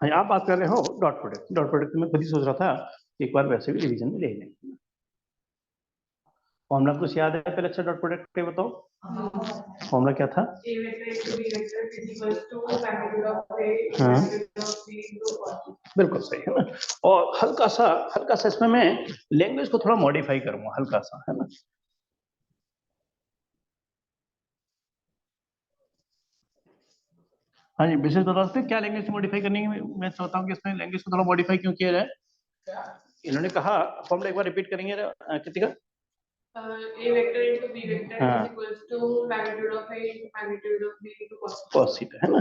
हाँ, आप बात कर रहे हो डॉट प्रोडक्ट। डॉट प्रोडक्ट में खुद ही सोच रहा था एक बार वैसे भी रिवीजन में ले लेंगे। फॉर्मूला कुछ याद है पहले? अच्छा, डॉट प्रोडक्ट पे बताओ, फॉर्मूला क्या था? हाँ, बिल्कुल सही है ना। और हल्का सा इसमें मैं लैंग्वेज को थोड़ा मॉडिफाई करूंगा, हल्का सा, है ना। हाँ जी, विशेष बता सकते हैं क्या लैंग्वेज मॉडिफाई करनी है? मैं चाहता हूँ कि इसमें लैंग्वेज को थोड़ा मॉडिफाई क्यों किया जाए। इन्होंने कहा, फॉर्मूला एक बार रिपीट करेंगे Kritika? A vector into B vector is equals to magnitude of A into magnitude of B into cos theta, है ना।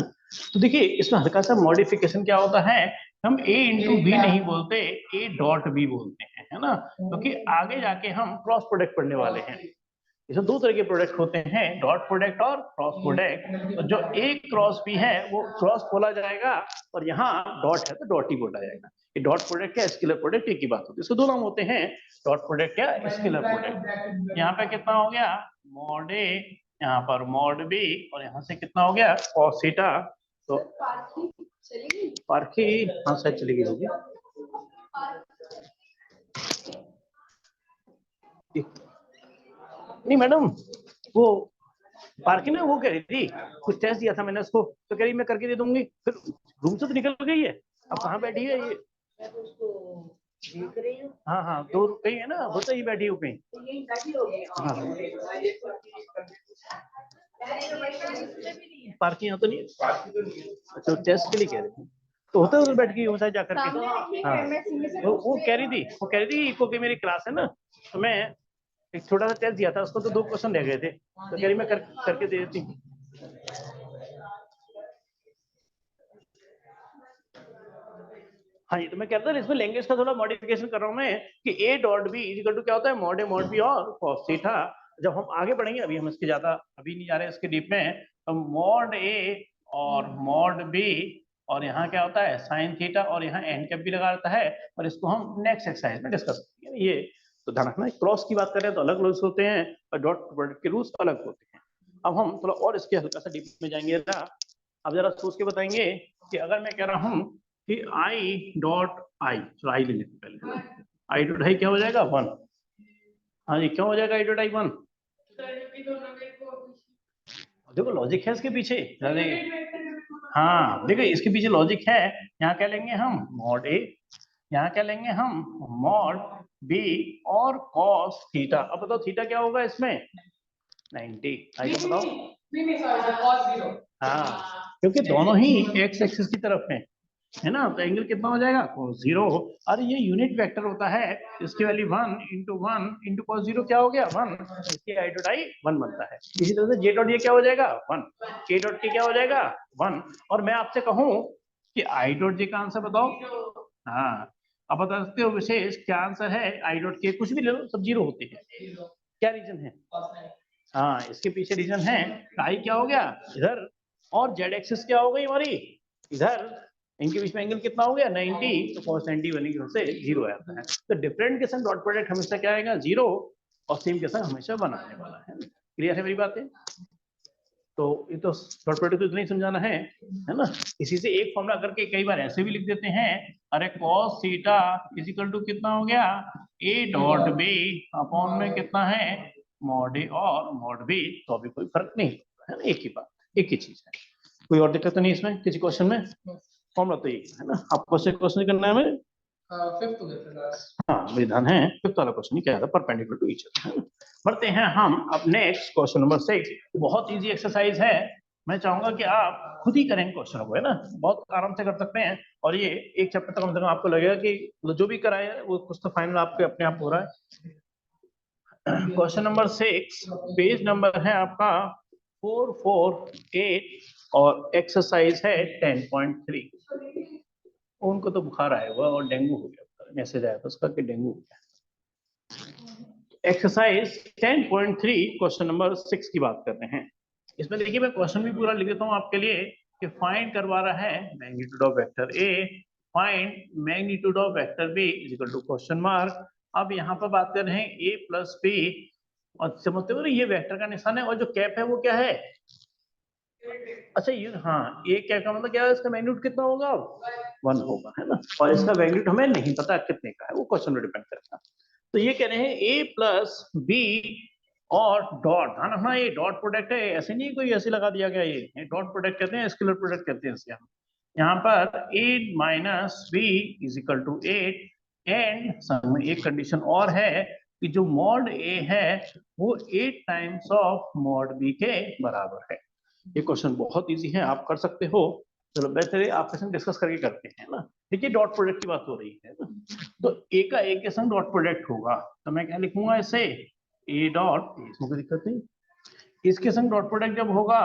तो देखिए इसमें हल्का सा मॉडिफिकेशन क्या होता है, हम A इंटू बी नहीं बोलते, A डॉट बी बोलते हैं, है ना, क्योंकि आगे जाके हम क्रॉस प्रोडक्ट पढ़ने वाले हैं। इसमें दो तरह के प्रोडक्ट होते हैं, डॉट प्रोडक्ट और क्रॉस प्रोडक्ट। तो जो ए क्रॉस बी है वो क्रॉस बोला जाएगा, और यहाँ डॉट है तो डॉट ही बोला जाएगा। ये डॉट प्रोडक्ट या स्केलर प्रोडक्ट एक ही बात होती है। इसके दो नाम होते हैं, डॉट प्रोडक्ट या स्केलर प्रोडक्ट। यहाँ पे कितना हो गया, मॉड ए, यहाँ पर मॉड बी, और यहाँ से कितना हो गया, कॉस थीटा। तो पारखी, हाँ शायद चली गई होगी। नहीं मैडम, वो पार्किंग में वो कह रही थी, कुछ टेस्ट दिया था मैंने उसको, तो कह रही मैं करके दे दूंगी, फिर रूम से तो निकल गई है। अब कहाँ बैठी है ये? मैं तो उसको देख रही हूँ। हाँ हाँ, तो कहीं है ना, होता ही बैठी हो कहीं। हाँ, पार्किंग यहाँ तो नहीं है। अच्छा, टेस्ट के लिए कह रही थी, तो होता है उधर बैठ के होता है जाकर के। हाँ, वो कह रही थी, कि मेरी क्लास है ना, तो मैं एक छोटा सा टेस्ट दिया था उसको, तो 2 क्वेश्चन रह गए थे, तो कह रही मैं करके दे देती। हाँ जी, तो मैं कहता था इसमें लैंग्वेज का थोड़ा मॉडिफिकेशन कर रहा हूँ मैं, कि A dot B equal to क्या होता है, मॉड ए मॉड बी और कॉस थीटा। जब हम आगे बढ़ेंगे, अभी हम इसके ज्यादा अभी नहीं जा रहे इसके डीप में, तो मॉड ए और मॉड बी, और यहाँ क्या होता है साइन थीटा, और यहाँ एन कैप भी लगा रहता है, और इसको हम नेक्स्ट एक्सरसाइज में डिस्कस करेंगे। ये तो ध्यान रखना, क्रॉस की बात करें तो अलग रूल्स होते हैं, और डॉट प्रोडक्ट के रूल्स अलग होते हैं। अब हम थोड़ा और इसके हल्का सा डीप में जाएंगे। अब जरा सोच के बताएंगे कि अगर मैं कह रहा हूँ कि आई डॉट आई, चलो आई ले लेते पहले, आई डॉट आई क्या हो जाएगा 1। हाँ जी, क्यों हो जाएगा आई डॉट आई 1? देखो लॉजिक है इसके पीछे, हाँ देखो इसके पीछे लॉजिक है। यहाँ क्या लेंगे हम, मॉड ए, यहाँ क्या लेंगे हम, मॉड बी, और कॉस थीटा। अब बताओ थीटा क्या होगा इसमें, 90। आई का बताओ। हाँ, क्योंकि दोनों ही एक्स एक्सिस की तरफ है ना, तो एंगल कितना हो जाएगा, cos 0। और ये यूनिट वेक्टर होता है, इसकी वैल्यू 1 इंटू cos 0 क्या हो गया 1, इसकी आई डॉट आई 1 बनता है। इसी तरह से जे डॉट ये क्या हो जाएगा 1, के डॉट के क्या हो जाएगा 1। और मैं आपसे कहूं कि आई डॉट जे का आंसर बताओ, हाँ अब बता सकते हो विशेष क्या आंसर है, आई डॉट के कुछ भी ले लो सब 0 होते हैं। क्या रीजन है? हाँ, इसके पीछे रीजन है, आई क्या हो गया इधर, और जेड एक्सिस क्या हो गई हमारी इधर, इनके बीच में एंगल कितना हो गया 90, तो cos 90 बनी की वजह से 0 आता है। तो डिफरेंट के संग डॉट प्रोडक्ट हमेशा क्या आएगा 0, और सेम के संग हमेशा 1 आने वाला है। क्लियर है मेरी बातें? तो ये तो डॉट प्रोडक्ट तो इतना ही समझाना है ना। इसी से एक फॉर्मूला करके कई बार ऐसे भी लिख देते हैं, अरे cos थीटा इजिकल टू कितना हो गया, a डॉट बी अपॉन में कितना है, मॉड ए और मॉड बी। तो अभी कोई फर्क नहीं है ना, एक ही बात, एक ही चीज है। कोई और दिक्कत तो नहीं इसमें किसी क्वेश्चन में? फॉर्मूला तो यही है ना। आपको से क्वेश्चन करना है हमें, हाँ विधान है, फिफ्थ वाला क्वेश्चन क्या था, परपेंडिकुलर टू ईच अदर। बढ़ते हैं हम अब नेक्स्ट क्वेश्चन नंबर 6। बहुत इजी एक्सरसाइज है, मैं चाहूंगा कि आप खुद ही करें क्वेश्चन को, है ना, बहुत आराम से कर सकते हैं। और ये एक चैप्टर तक कम से कम आपको लगेगा कि जो भी कराए वो कुछ तो फाइनल आपके अपने आप हो रहा है। क्वेश्चन नंबर 6, पेज नंबर है आपका 448, और एक्सरसाइज है 10.3। उनको तो बुखार आया हुआ और डेंगू हो गया, मैसेज आया था उसका कि डेंगू हो गया। एक्सरसाइज 10.3 क्वेश्चन नंबर 6 की बात करते हैं। इसमें देखिए मैं क्वेश्चन भी पूरा लिख देता हूँ आपके लिए, कि फाइंड करवा रहा है magnitude of vector A, find magnitude of vector B is equal to question mark. अब यहाँ पर बात कर रहे हैं ए प्लस बी, और समझते हो ये वेक्टर का निशान है, और जो कैप है वो क्या है, अच्छा ये हाँ, ए क्या का मतलब क्या है, इसका मैग्नीट्यूड कितना होगा, 1 होगा, है ना। और इसका मैग्नीट्यूड हमें नहीं पता कितने का है, वो क्वेश्चन में डिपेंड करता है। तो ये कह रहे हैं ए प्लस बी और डॉट, ध्यान रखना ये डॉट प्रोडक्ट है, ऐसे नहीं कोई ऐसे लगा दिया गया, ये डॉट प्रोडक्ट कहते हैं, स्केलर प्रोडक्ट कहते हैं इसे हम। यहाँ पर 8 minus B is equal to 8 and सब में एक कंडीशन और है कि जो मॉड ए है वो 8 टाइम्स ऑफ मॉड बी के बराबर है। ये क्वेश्चन बहुत इजी है, आप कर सकते हो। चलो बेहतर है आपके संग डिस्कस करके करते हैं ना। देखिए डॉट प्रोडक्ट की बात हो रही है ना, तो ए का ए के संग डॉट प्रोडक्ट होगा, तो मैं क्या लिखूंगा इसे, ए डॉट, इसमें कोई दिक्कत नहीं, इसके संग डॉट प्रोडक्ट जब होगा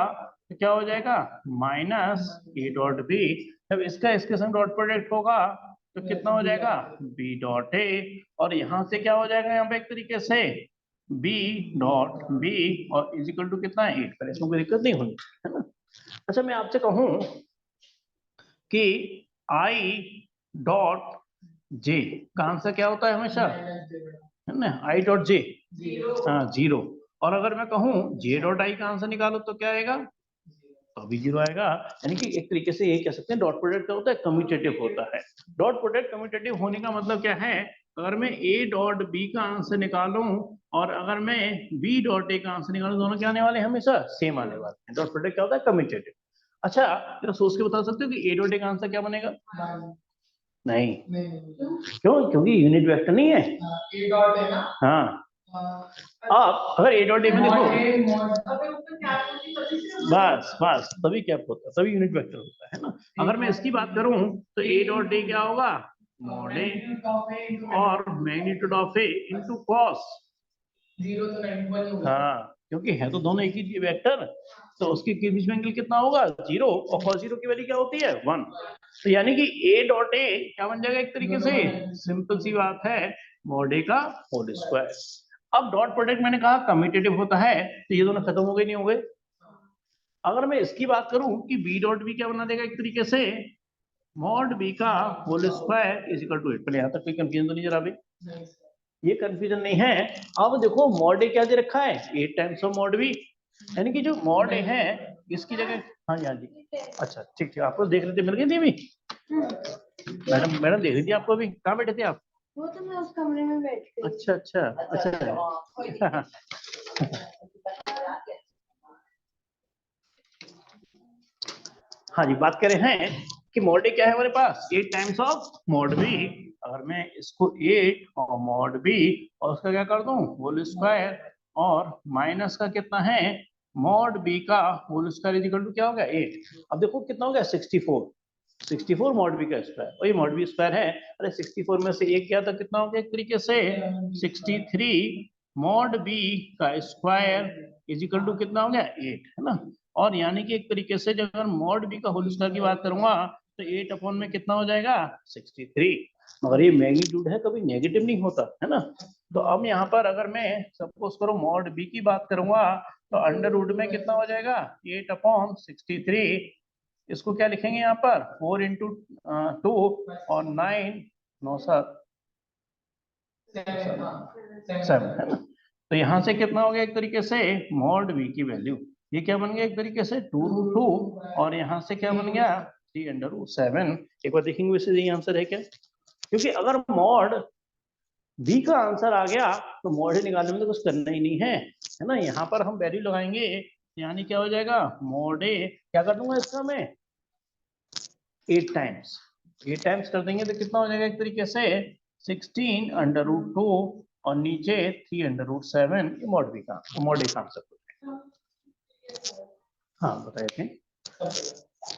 तो क्या हो जाएगा, माइनस ए डॉट बी। जब इसका इसके संग डॉट प्रोडक्ट होगा तो कितना हो जाएगा, बी डॉट ए, और यहां से क्या हो जाएगा यहाँ पे एक तरीके से बी डॉट बी, और इज इक्वल टू कितना है 8 पर, इसमें कोई दिक्कत नहीं होनी, है ना। अच्छा मैं आपसे कहूं कि आई डॉट जे का आंसर क्या होता है हमेशा, है ना, आई डॉट जे, हाँ 0। और अगर मैं कहूं जे डॉट आई का आंसर निकालो तो क्या आएगा, तो अभी 0 आएगा। यानी कि एक तरीके से ये कह सकते हैं डॉट प्रोडक्ट क्या होता है, कम्यूटेटिव होता है। डॉट प्रोडक्ट कम्यूटेटिव होने का मतलब क्या है, अगर मैं ए डॉट बी का आंसर निकालूं और अगर मैं बी डॉट ए का आंसर निकालूं, दोनों क्या आने वाले हैं, हमेशा सेम आने वाले हैं। डॉट प्रोडक्ट क्या होता है, कम्यूटेटिव। अच्छा जरा सोच के बता सकते हो कि ए डॉट ए का आंसर क्या बनेगा, नहीं, क्यों, क्योंकि यूनिट वेक्टर नहीं है, ए डॉट है ना, हाँ। आप अगर ए डॉट ए में देखो, बस बस तभी क्या होता है, तभी यूनिट वेक्टर होता है ना। अगर मैं इसकी बात करूं तो ए डॉट ए क्या होगा, मॉड ए और magnitude of A into cos 0 तो 91 होगा, हाँ, क्योंकि है तो दोनों एक ही वेक्टर, तो उसके बीच में एंगल कितना होगा 0, और cos 0 की वैल्यू क्या होती है 1। तो यानी कि ए डॉट ए क्या बन जाएगा एक तरीके से, सिंपल सी बात है, मॉड ए का होल स्क्वायर। अब डॉट प्रोडक्ट मैंने कहा कम्यूटेटिव होता है, तो ये दोनों खत्म हो गए, नहीं हो गए। अगर मैं इसकी बात करूं कि बी डॉट बी क्या बना देगा एक तरीके से, मॉड बी का whole square is equal to 8। पहले यहां तक कोई कंफ्यूजन तो नहीं जरा भी, ये कंफ्यूजन नहीं है। अब देखो मॉड ए क्या दे रखा है, 8 टाइम्स ऑफ मॉड बी, यानी कि जो मॉड ए है इसकी जगह, हाँ जी हाँ जी, अच्छा ठीक ठीक, आपको देख रहे थे, मिल गई थी अभी, मैडम मैडम देख रही थी आपको अभी, कहाँ बैठे थे आप, वो तो मैं उस कमरे में बैठ गई। अच्छा अच्छा अच्छा हाँ जी, बात कर रहे हैं कि मॉड ए क्या है हमारे पास, 8 टाइम्स ऑफ मॉड बी। अगर मैं इसको 8 और मॉड बी और उसका क्या कर दूं होल स्क्वायर, और माइनस का कितना है मॉड बी का whole square is equal to क्या हो गया 8। अब देखो कितना हो गया 64 मॉड बी का स्क्वायर, और ये मॉड बी स्क्वायर है, अरे 64 में से एक गया तो कितना हो गया एक तरीके से 63 मॉड बी का स्क्वायर इज इक्वल टू कितना हो गया 8, है ना। और यानी कि एक तरीके से जब अगर मॉड बी का होल स्क्वायर की बात करूंगा तो 8 अपॉन में कितना हो जाएगा 63, मगर ये मैग्नीट्यूड है कभी नेगेटिव नहीं होता, है ना। तो अब यहाँ पर अगर मैं सपोज करो मॉड बी की बात करूंगा तो अंडर रूट में कितना हो जाएगा 8 अपॉन 63, इसको क्या लिखेंगे यहाँ पर 4 इंटू 2 और 9 9 7 7, है ना। तो यहाँ से कितना हो गया एक तरीके से मॉड बी की वैल्यू, ये क्या बन गया एक तरीके से 2√2, और यहाँ से क्या बन गया 3√7। एक बार देखेंगे वैसे यही आंसर है क्या, क्योंकि अगर मॉड बी का आंसर आ गया तो मॉड निकालने में तो कुछ करना ही नहीं है ना। यहाँ पर हम वैल्यू लगाएंगे, यानी क्या हो जाएगा मॉड ए, क्या कर दूंगा इसका मैं 8 टाइम्स कर देंगे तो कितना हो जाएगा एक तरीके से 16√2 और नीचे 3√7, ये मॉड बी का मॉड ए का आंसर। हाँ बताए थे,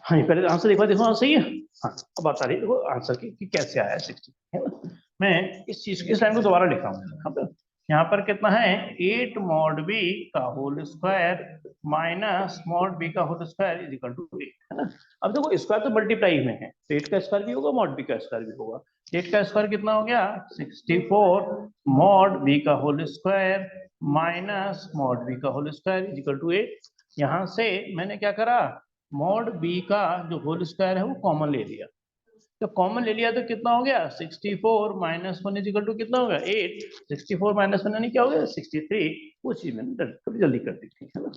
हाँ पहले आंसर एक बार देखो सही है, हाँ अब बता रही देखो आंसर की कैसे आया 16, है ना। मैं इस चीज इस लाइन को दोबारा लिखा हूँ, यहाँ पर कितना है 8 मॉड बी का whole square minus mod B का whole square is equal to 8, है ना। अब देखो स्क्वायर तो मल्टीप्लाई में है, 8 का स्क्वायर भी होगा मॉड बी का स्क्वायर भी होगा, 8 का स्क्वायर कितना हो गया 64 मॉड बी का whole square minus mod B का whole square is equal to 8। यहाँ से मैंने क्या करा मॉड बी का जो होल स्क्वायर है वो कॉमन ले लिया, तो कॉमन ले लिया तो कितना हो गया 64 माइनस 1 इज इक्वल टू कितना होगा 8, 64 माइनस 1 यानी क्या हो गया 63, वो चीज मैंने थोड़ी जल्दी कर दी थी, है ना।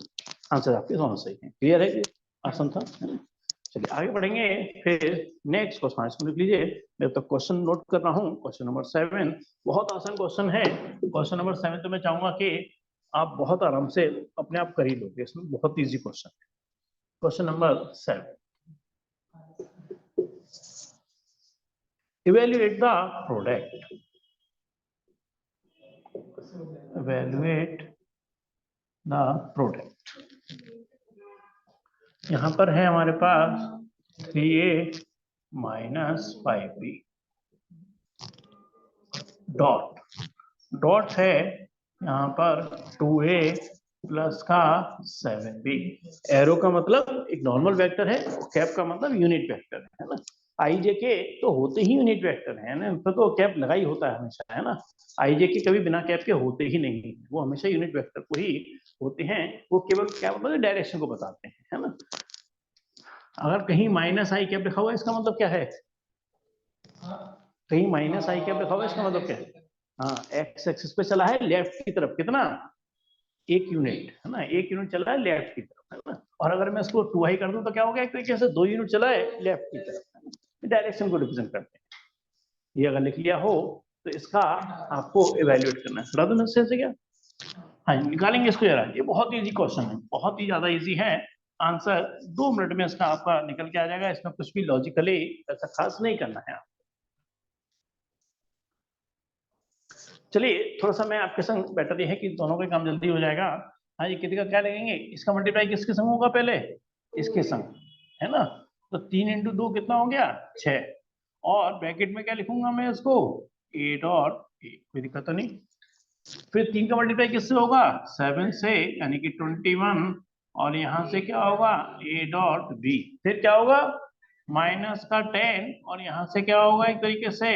आंसर आपके दोनों सही है, क्लियर है। आसान था, है ना? चलिए आगे बढ़ेंगे फिर नेक्स्ट क्वेश्चन, इसको लिख लीजिए, मैं तो क्वेश्चन नोट कर रहा हूँ। क्वेश्चन नंबर 7 बहुत आसान क्वेश्चन है। क्वेश्चन नंबर 7 तो मैं चाहूंगा कि आप बहुत आराम से अपने आप कर ही लोगे, इसमें बहुत इजी क्वेश्चन है। Question number 7, evaluate the product, evaluate the product. यहाँ पर है हमारे पास 3a minus 5b dot, dot है यहाँ पर 2a प्लस का 7b। एरो का मतलब एक नॉर्मल वेक्टर है, कैप का मतलब यूनिट वेक्टर है ना। आई जे के तो होते ही यूनिट वेक्टर है ना, तो कैप लगा ही होता है हमेशा, है ना। आई जे के कभी बिना कैप के होते ही नहीं, वो हमेशा यूनिट वेक्टर को ही होते हैं। वो केवल क्या मतलब डायरेक्शन को बताते हैं, है ना। अगर कहीं माइनस आई कैप लिखा हुआ है इसका मतलब क्या है, कहीं माइनस आई कैप लिखा हुआ है इसका मतलब क्या है, हाँ एक्स एक्सिस पे चला है लेफ्ट की तरफ, कितना, 1 यूनिट, है ना, 1 यूनिट चला है लेफ्ट की तरफ, है ना। और अगर मैं इसको 2i कर दूं तो क्या हो गया, एक तरीके से 2 यूनिट चला है लेफ्ट की तरफ, है ना। डायरेक्शन को रिप्रेजेंट करते हैं। ये अगर लिख लिया हो तो इसका आपको इवेल्युएट करना है। बता दो मैं से क्या, हाँ निकालेंगे इसको जरा। ये बहुत इजी क्वेश्चन है, बहुत ही ज्यादा इजी है। आंसर 2 मिनट में इसका आपका निकल के आ जाएगा। इसमें कुछ भी लॉजिकली ऐसा खास नहीं करना है। चलिए थोड़ा सा मैं आपके संग, बेटर ये है कि दोनों का काम जल्दी हो जाएगा। हाँ ये कितने का क्या लगेंगे, इसका मल्टीप्लाई किसके संग होगा, पहले इसके संग, है ना। तो 3 × 2 कितना हो गया, 6। और ब्रैकेट में क्या लिखूंगा मैं इसको, 8 और 8, कोई दिक्कत तो नहीं। फिर 3 का मल्टीप्लाई किससे होगा, 7 से, यानी कि 21। और यहाँ से क्या होगा, a डॉट b। फिर क्या होगा, माइनस का 10, और यहाँ से क्या होगा एक तरीके से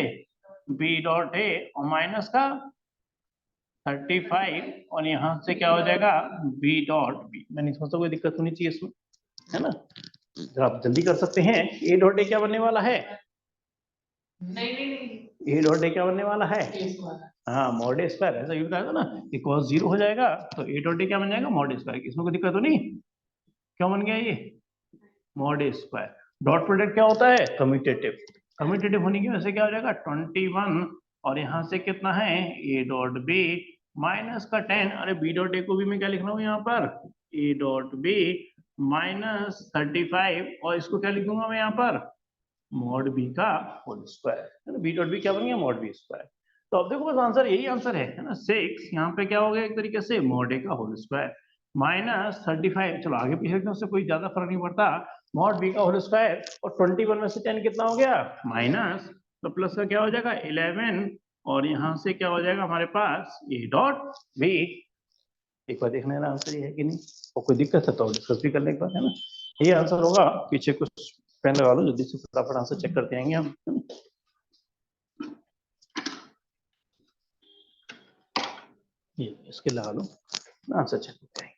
b डॉट a, और माइनस का 35, और यहाँ से क्या हो जाएगा b डॉट b। मैं नहीं समझता कोई दिक्कत होनी चाहिए इसमें, है ना। जरा आप जल्दी कर सकते हैं। a डॉट a क्या बनने वाला है, नहीं a डॉट a क्या बनने वाला है, हाँ मॉड ए स्क्वायर, ऐसा ये बताया था ना कि cos 0 हो जाएगा तो a डॉट a क्या बन जाएगा, मॉड स्क्वायर। इसमें कोई दिक्कत तो नहीं, क्यों बन गया ये मॉड स्क्वायर। डॉट प्रोडक्ट क्या होता है, कम्यूटेटिव, कम्यूटेटिव होने की वजह से क्या हो जाएगा 21, और यहाँ से कितना है a डॉट b माइनस का 10। अरे b डॉट a को भी मैं क्या लिख रहा हूँ यहाँ पर, a डॉट b माइनस 35, और इसको क्या लिखूंगा मैं यहाँ पर, मॉड b का होल स्क्वायर, है ना। b डॉट b क्या बन गया, मॉड b स्क्वायर। तो अब देखो बस आंसर यही आंसर है ना। 6 यहाँ पे क्या हो गया एक तरीके से मॉड a का होल स्क्वायर माइनस 35। चलो आगे पीछे एकदम से कोई ज्यादा फर्क नहीं पड़ता, मॉड b का होल स्क्वायर। और 21 में से 10 कितना हो गया, माइनस, तो प्लस का क्या हो जाएगा 11, और यहाँ से क्या हो जाएगा हमारे पास a डॉट b। एक बार देखने का आंसर ये है कि नहीं, और कोई दिक्कत है तो डिस्कस भी कर ले एक बार, है ना। ये आंसर होगा। पीछे कुछ पेन लगा लो जल्दी से, फटाफट आंसर चेक करते आएंगे हम। ये इसके लगा लो, आंसर चेक करते आएंगे,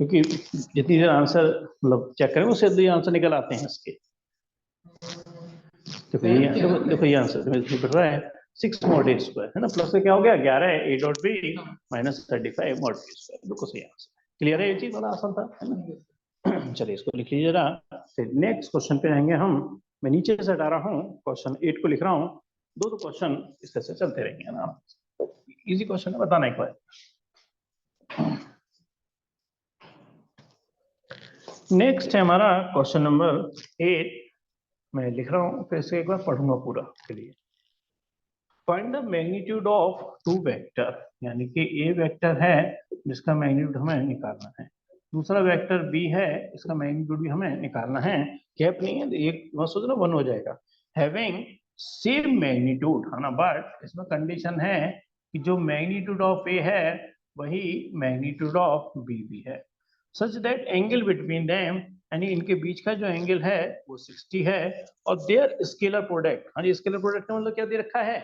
क्योंकि जितनी देर आंसर मतलब चेक करें उससे जल्दी आंसर निकल आते हैं इसके। देखो ये देखो ये आंसर बढ़ रहा है 6 मॉड ए स्क्वायर, है ना। प्लस से क्या हो गया 11 है a dot b minus 35 mod b square. बिल्कुल सही आंसर, क्लियर है, ये चीज बड़ा आसान था, है ना। चलिए इसको लिख लीजिए जरा। फिर नेक्स्ट क्वेश्चन पे आएंगे हम। मैं नीचे से हटा रहा हूँ, क्वेश्चन 8 को लिख रहा हूँ। दो क्वेश्चन इस तरह से चलते रहेंगे ना, इजी क्वेश्चन है, बताना एक बार। नेक्स्ट है हमारा क्वेश्चन नंबर 8। मैं लिख रहा हूँ, फिर से एक बार पढ़ूंगा पूरा के लिए। Find the magnitude of two vector, यानी कि ए वेक्टर है जिसका मैग्नीट्यूड हमें निकालना है, दूसरा वेक्टर बी है इसका मैग्नीट्यूड भी हमें निकालना है। गैप नहीं है, एक मत सोचना 1 हो जाएगा। हैविंग सेम मैग्नीट्यूड, है ना, बट इसमें कंडीशन है कि जो मैग्नीट्यूड ऑफ ए है वही मैग्नीट्यूड ऑफ बी भी है, such that angle between them, यानी इनके बीच का जो एंगल है वो 60 है, और देयर स्केलर प्रोडक्ट, हाँ जी स्केलर प्रोडक्ट का मतलब क्या दे रखा है,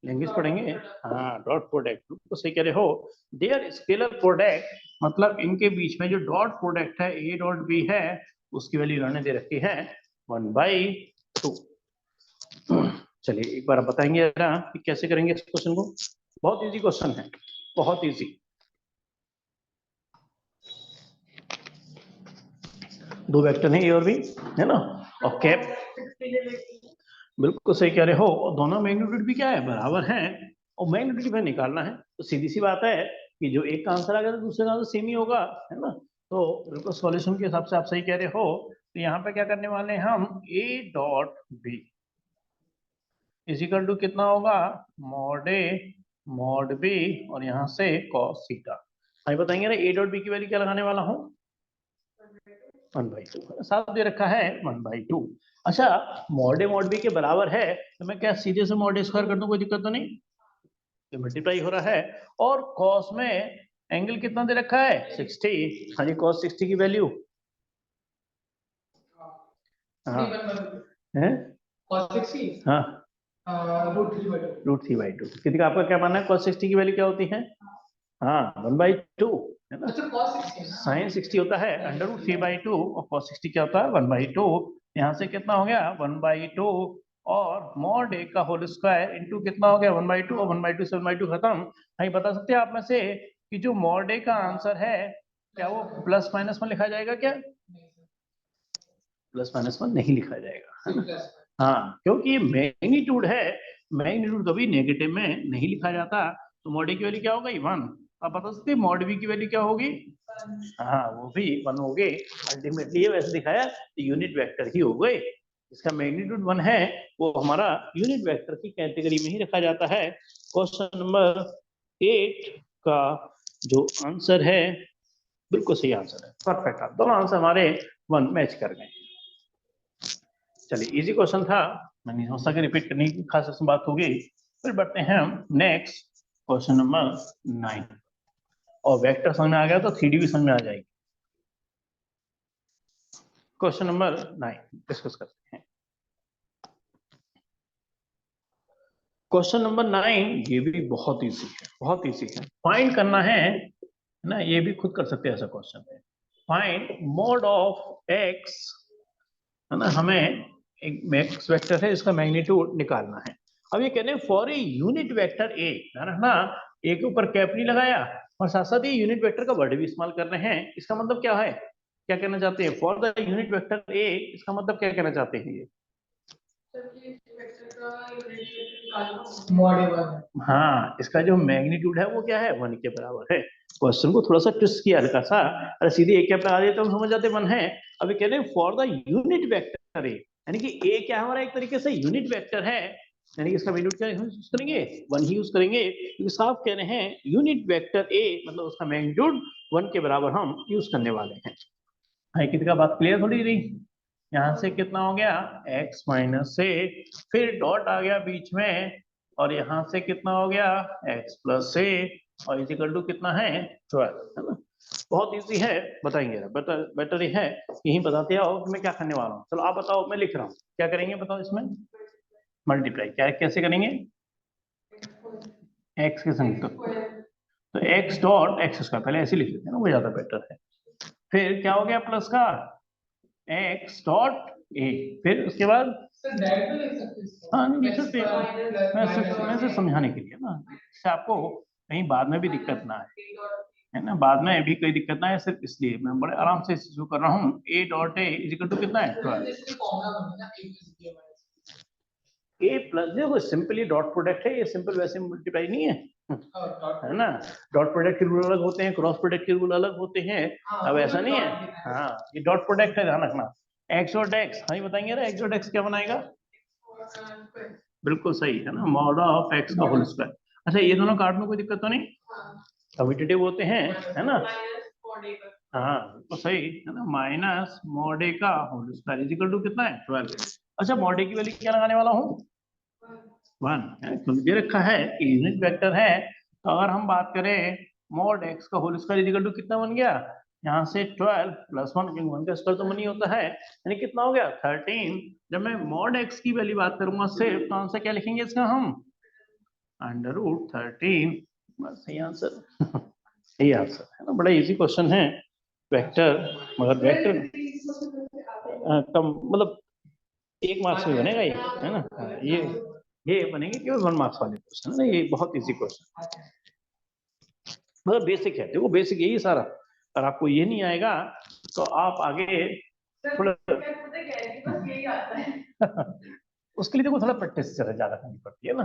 लैंग्वेज पढ़ेंगे, हाँ डॉट प्रोडक्ट, तो सही कह रहे हो। देयर स्केलर प्रोडक्ट मतलब इनके बीच में जो डॉट प्रोडक्ट है ए डॉट बी है उसकी वैल्यू इन्होंने दे रखी है 1/2। चलिए एक बार आप बताएंगे जरा कि कैसे करेंगे इस क्वेश्चन को। बहुत इजी क्वेश्चन है, बहुत इजी। दो वेक्टर हैं ए और बी, है ना, और कैप 60 ले लेती हूँ। बिल्कुल सही कह रहे हो, और दोनों मैग्नीट्यूड भी क्या है, बराबर हैं, और मैग्नीट्यूड भी निकालना है, तो सीधी सी बात है कि जो एक का आंसर आ गया तो दूसरे का आंसर सेम ही होगा, है ना। तो बिल्कुल सॉल्यूशन के हिसाब से आप सही कह रहे हो। तो यहाँ पे क्या करने वाले हैं हम, A dot B is equal to कितना होगा, मॉड ए मॉड बी और यहाँ से कॉस थीटा। हमें बताएंगे ना ए डॉट बी की वैल्यू क्या लगाने वाला हूँ, 1/2 साफ दे रखा है 1/2। अच्छा, मॉड ए मॉड बी के बराबर है तो मैं क्या सीधे से मॉड ए स्क्वायर कर दूं, कोई दिक्कत तो नहीं, तो मल्टीप्लाई हो रहा है। और कॉस में एंगल कितना दे रखा है 60, हाँ जी कॉस 60 की वैल्यू हाँ है हाँ √3/2 कितनी का, आपका क्या मानना है cos 60 की वैल्यू क्या होती है, हाँ 1/2 है ना, sin 60 होता है √3/2 और cos 60 क्या होता है 1/2। यहाँ से कितना हो गया 1/2 और मॉड ए का होल स्क्वायर इनटू कितना हो गया 1/2 और 1/2 से 1/2 खत्म। हाँ बता सकते हैं आप में से कि जो मॉड ए का आंसर है क्या वो प्लस माइनस में लिखा जाएगा क्या, प्लस माइनस में नहीं लिखा जाएगा, है ना, हाँ क्योंकि मैग्नीट्यूड है, मैग्नीट्यूड कभी नेगेटिव में नहीं लिखा जाता। तो मॉड ए की वैल्यू क्या होगी 1, आप बता सकते हैं मॉड बी की वैल्यू क्या होगी, हाँ वो भी 1 हो गए। अल्टीमेटली ये वैसे दिखाया यूनिट वेक्टर ही हो गए, इसका मैग्नीट्यूड 1 है वो हमारा यूनिट वेक्टर की कैटेगरी में ही रखा जाता है। क्वेश्चन नंबर 8 का जो आंसर है बिल्कुल सही आंसर है, परफेक्ट, आप दोनों आंसर हमारे 1 मैच कर गए। चलिए इजी क्वेश्चन था, मैं नहीं सोचता कि रिपीट करने की खास बात होगी। फिर बढ़ते हैं हम नेक्स्ट क्वेश्चन नंबर 9, और वेक्टर समझ में आ गया तो 3D भी समझ में आ जाएगी। क्वेश्चन नंबर 9 डिस्कस करते हैं। क्वेश्चन नंबर 9 ये भी बहुत इजी है, बहुत इजी है, फाइंड करना है ना, ये भी खुद कर सकते हैं ऐसा क्वेश्चन है। फाइंड मोड ऑफ एक्स, है ना, हमें एक एक्स वेक्टर है इसका मैग्नीट्यूड निकालना है। अब ये कहते हैं for a unit vector A, ध्यान रखना ए के ऊपर कैप नहीं लगाया और साथ साथ ये यूनिट वेक्टर का वर्ड भी इस्तेमाल कर रहे हैं। इसका मतलब क्या है, क्या कहना चाहते हैं, for the unit vector A, इसका मतलब क्या कहना चाहते हैं ये, हाँ इसका जो मैग्नीट्यूड है वो क्या है 1 के बराबर है। क्वेश्चन को थोड़ा सा ट्विस्ट किया हल्का सा, अरे सीधे ए कैप लगा दिए तो हम समझ जाते 1 है। अभी कह रहे हैं for the unit vector A, यानी कि ए क्या हमारा एक तरीके से यूनिट वेक्टर है, यानी कि इसका मैग्नीट्यूड क्या यूज करेंगे 1 ही यूज करेंगे, क्योंकि साफ कह रहे हैं यूनिट वेक्टर ए मतलब उसका मैग्नीट्यूड 1 के बराबर हम यूज करने वाले हैं। है कितनी का बात क्लियर थोड़ी रही, यहाँ से कितना हो गया x माइनस से, फिर डॉट आ गया बीच में, और यहाँ से कितना हो गया x प्लस से, और इजिकल टू कितना है 12, है ना। बहुत इजी है, बताएंगे बेटर ही है, यही बताते आओ कि मैं क्या करने वाला हूँ। चलो आप बताओ, मैं लिख रहा हूँ, क्या करेंगे बताओ इसमें, मल्टीप्लाई क्या कैसे करेंगे, x के संग तो x डॉट एक्स स्क्वायर, पहले ऐसे लिख लेते हैं ना वो ज्यादा बेटर है। फिर क्या हो गया प्लस का x डॉट ए, फिर उसके बाद हाँ नहीं लिख सकते मैं सिर्फ समझाने के लिए ना, इससे आपको कहीं बाद में भी दिक्कत ना है ना, बाद में भी कोई दिक्कत ना है, सिर्फ इसलिए मैं बड़े आराम से इस चीज कर रहा हूँ। A dot A is equal to कितना है 12, ए प्लस देखो सिंपली डॉट प्रोडक्ट है, ये सिंपल वैसे मल्टीप्लाई नहीं है, है ना, डॉट प्रोडक्ट के रूल अलग होते हैं, क्रॉस प्रोडक्ट के रूल अलग होते हैं, अब ऐसा नहीं है, हाँ ये डॉट प्रोडक्ट है, ध्यान रखना। एक्स और एक्स हाँ बताएंगे ना, एक्स और एक्स क्या बनाएगा, बिल्कुल सही है ना, मॉड ऑफ एक्स का होल स्क्वायर। अच्छा ये दोनों काट में कोई दिक्कत तो नहीं, कम्यूटेटिव होते हैं, है ना, हाँ तो सही है ना, माइनस मॉड ए का होल स्क्वायर इजिकल टू कितना है 12। अच्छा मॉड ए की वैल्यू क्या लगाने वाला हूँ 1, तो दे रखा है कि यूनिट वेक्टर है, तो अगर हम बात करें मॉड एक्स का होल स्क्वायर इजिकल टू कितना बन गया, यहाँ से 12 प्लस 1, क्योंकि 1 का स्क्वायर तो 1 ही होता है, यानी कितना हो गया 13। जब मैं मॉड एक्स की वैल्यू बात करूंगा सिर्फ, तो आंसर क्या लिखेंगे इसका हम √13, बस यही आंसर यही आंसर है ना, बड़ा इजी क्वेश्चन है वेक्टर, मगर वेक्टर कम मतलब 1 मार्क्स में बनेगा ये, है ना, ये बनेंगे केवल 1 मार्क्स वाले क्वेश्चन है ना, ये बहुत इजी क्वेश्चन मतलब बेसिक है, देखो बेसिक यही सारा, अगर आपको ये नहीं आएगा तो आप आगे थोड़ा पता क्या है कि बस यही आता है। उसके लिए देखो थोड़ा प्रैक्टिस ज्यादा करनी पड़ती है ना।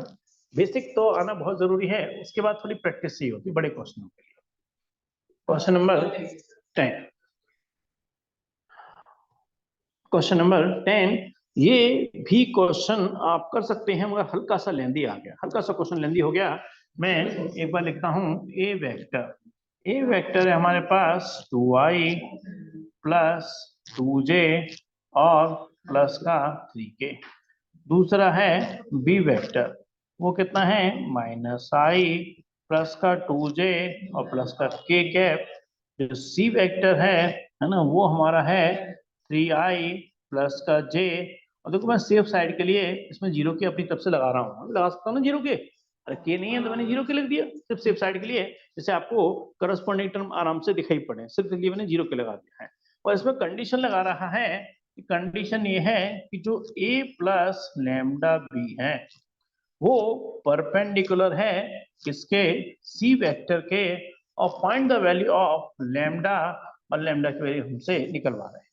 बेसिक तो आना बहुत जरूरी है, उसके बाद थोड़ी प्रैक्टिस चाहिए होती है बड़े क्वेश्चनों के लिए। क्वेश्चन नंबर 10, क्वेश्चन नंबर 10, ये भी क्वेश्चन आप कर सकते हैं मगर हल्का सा लेंदी आ गया, हल्का सा क्वेश्चन लेंदी हो गया। मैं एक बार लिखता हूं, ए वेक्टर है हमारे पास 2i प्लस 2j और प्लस का 3k। दूसरा है बी वेक्टर, वो कितना है -i प्लस का 2j और प्लस का k कैप। जो सी वेक्टर है ना, वो हमारा है 3i प्लस का j। और देखो मैं सेफ साइड के लिए इसमें जीरो के अपनी तरफ से लगा रहा हूँ, लगा सकता हूँ ना जीरो के, अरे के नहीं है तो मैंने जीरो के लिख दिया सिर्फ सेफ साइड के लिए, जैसे आपको करस्पॉन्डिंग टर्म आराम से दिखाई पड़े, सिर्फ इसलिए मैंने जीरो के लगा दिया है। और इसमें कंडीशन लगा रहा है, कंडीशन ये है कि जो a प्लस लैम्डा बी है वो परपेंडिकुलर है किसके, सी वेक्टर के, और find the value of lambda, और लैम्डा की वैल्यू हमसे निकलवा रहे हैं।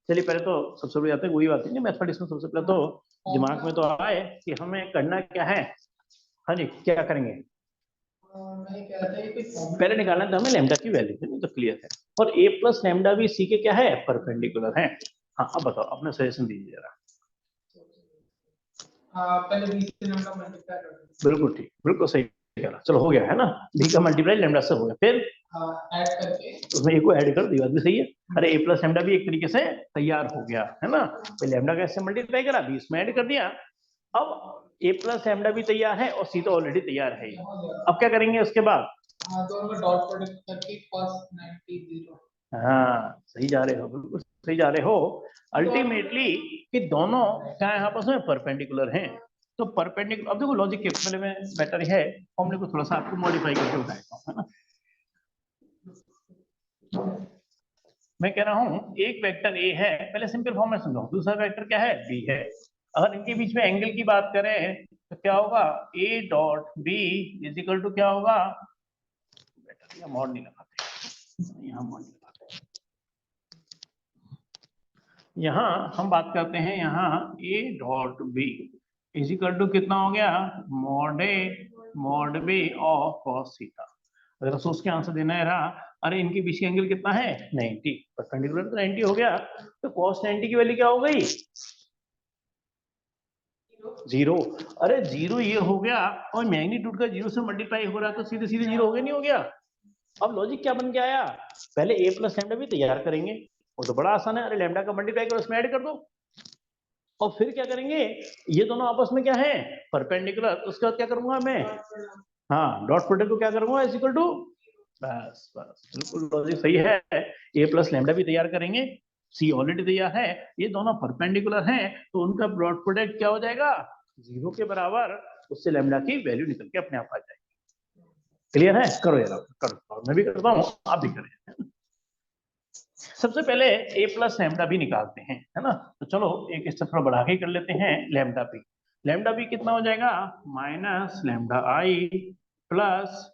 चलिए पहले तो सबसे बड़ी बात है वही बात है मैथमेटिक्स में, सबसे पहले तो दिमाग में तो आए कि हमें करना क्या है। हाँ जी, क्या करेंगे, मैं कह रहा था ये कोई पहले निकालना था हमें लैम्डा की वैल्यू, नहीं तो क्लियर है। और a प्लस लैम्डा भी सी के क्या है, परपेंडिकुलर है। हाँ अब बताओ, अपना सजेशन दीजिए जरा। पहले b से लैम्डा मल्टीप्लाई कर दो। बिल्कुल ठीक, बिल्कुल सही करा, चलो हो गया है ना, b का मल्टीप्लाई लैम्डा से हो गया, फिर ऐड करके उसमें a को ऐड कर दिया, बात भी सही है। अरे a प्लस लैम्डा भी एक तरीके से तैयार हो गया है ना, तो लैम्डा का इससे मल्टीप्लाई करा, b इसमें ऐड कर दिया। अब a प्लस लैम्डा भी तैयार है और c तो ऑलरेडी तैयार है ही। अब क्या करेंगे उसके बाद, दोनों का डॉट प्रोडक्ट करके cos 90 0। हाँ सही जा रहे हो, बिल्कुल सही जा रहे हो। अल्टीमेटली कि दोनों क्या है आपस में परपेंडिकुलर हैं, तो परपेंडिकुलर, अब देखो लॉजिक के पहले में बेटर है फॉर्मूले को थोड़ा सा आपको मॉडिफाई करके बताता हूँ, है ना। मैं कह रहा हूँ एक वेक्टर ए है, पहले सिंपल फॉर्म में समझाऊं, दूसरा वेक्टर क्या है, बी है। अगर इनके बीच में एंगल की बात करें तो क्या होगा, A dot B is equal to क्या होगा, बेटर यहाँ मॉड नहीं लगाते, यहाँ मॉड नहीं लगाते, यहाँ हम बात करते हैं, यहाँ A dot B is equal to कितना हो गया, mod B of cos theta. अगर सोच के आंसर देना है रहा, अरे इनके बीच का एंगल कितना है 90, परपेंडिकुलर तो 90 हो गया, तो कॉस 90 की वैल्यू क्या हो गई, जीरो। अरे जीरो ये हो गया, और मैग्नीट्यूड का जीरो से मल्टीप्लाई हो रहा है तो सीधे सीधे जीरो हो गया, नहीं हो गया। अब लॉजिक क्या बन के आया, पहले a प्लस लैम्डा भी तैयार करेंगे, वो तो बड़ा आसान है, अरे लैम्डा का मल्टीप्लाई करो उसमें ऐड कर दो, और फिर क्या करेंगे, ये दोनों आपस में क्या है, परपेंडिकुलर, उसके बाद क्या करूंगा मैं, हाँ डॉट प्रोडक्ट को क्या करूंगा, इज इक्वल टू, बस बस बिल्कुल लॉजिक सही है। a प्लस लैम्डा भी तैयार करेंगे, c ऑलरेडी तैयार है, ये दोनों परपेंडिकुलर हैं, तो उनका डॉट प्रोडक्ट क्या हो जाएगा, जीरो के बराबर, उससे लैम्डा की वैल्यू निकल के अपने आप आ जाएगी। क्लियर है, करो यार, करो, और मैं भी करता हूँ आप भी करें। सबसे पहले a प्लस लैम्डा भी निकालते हैं, है ना, तो चलो एक स्टेप थोड़ा बढ़ा के कर लेते हैं, लैम्डा भी कितना हो जाएगा, माइनस लैम्डा आई प्लस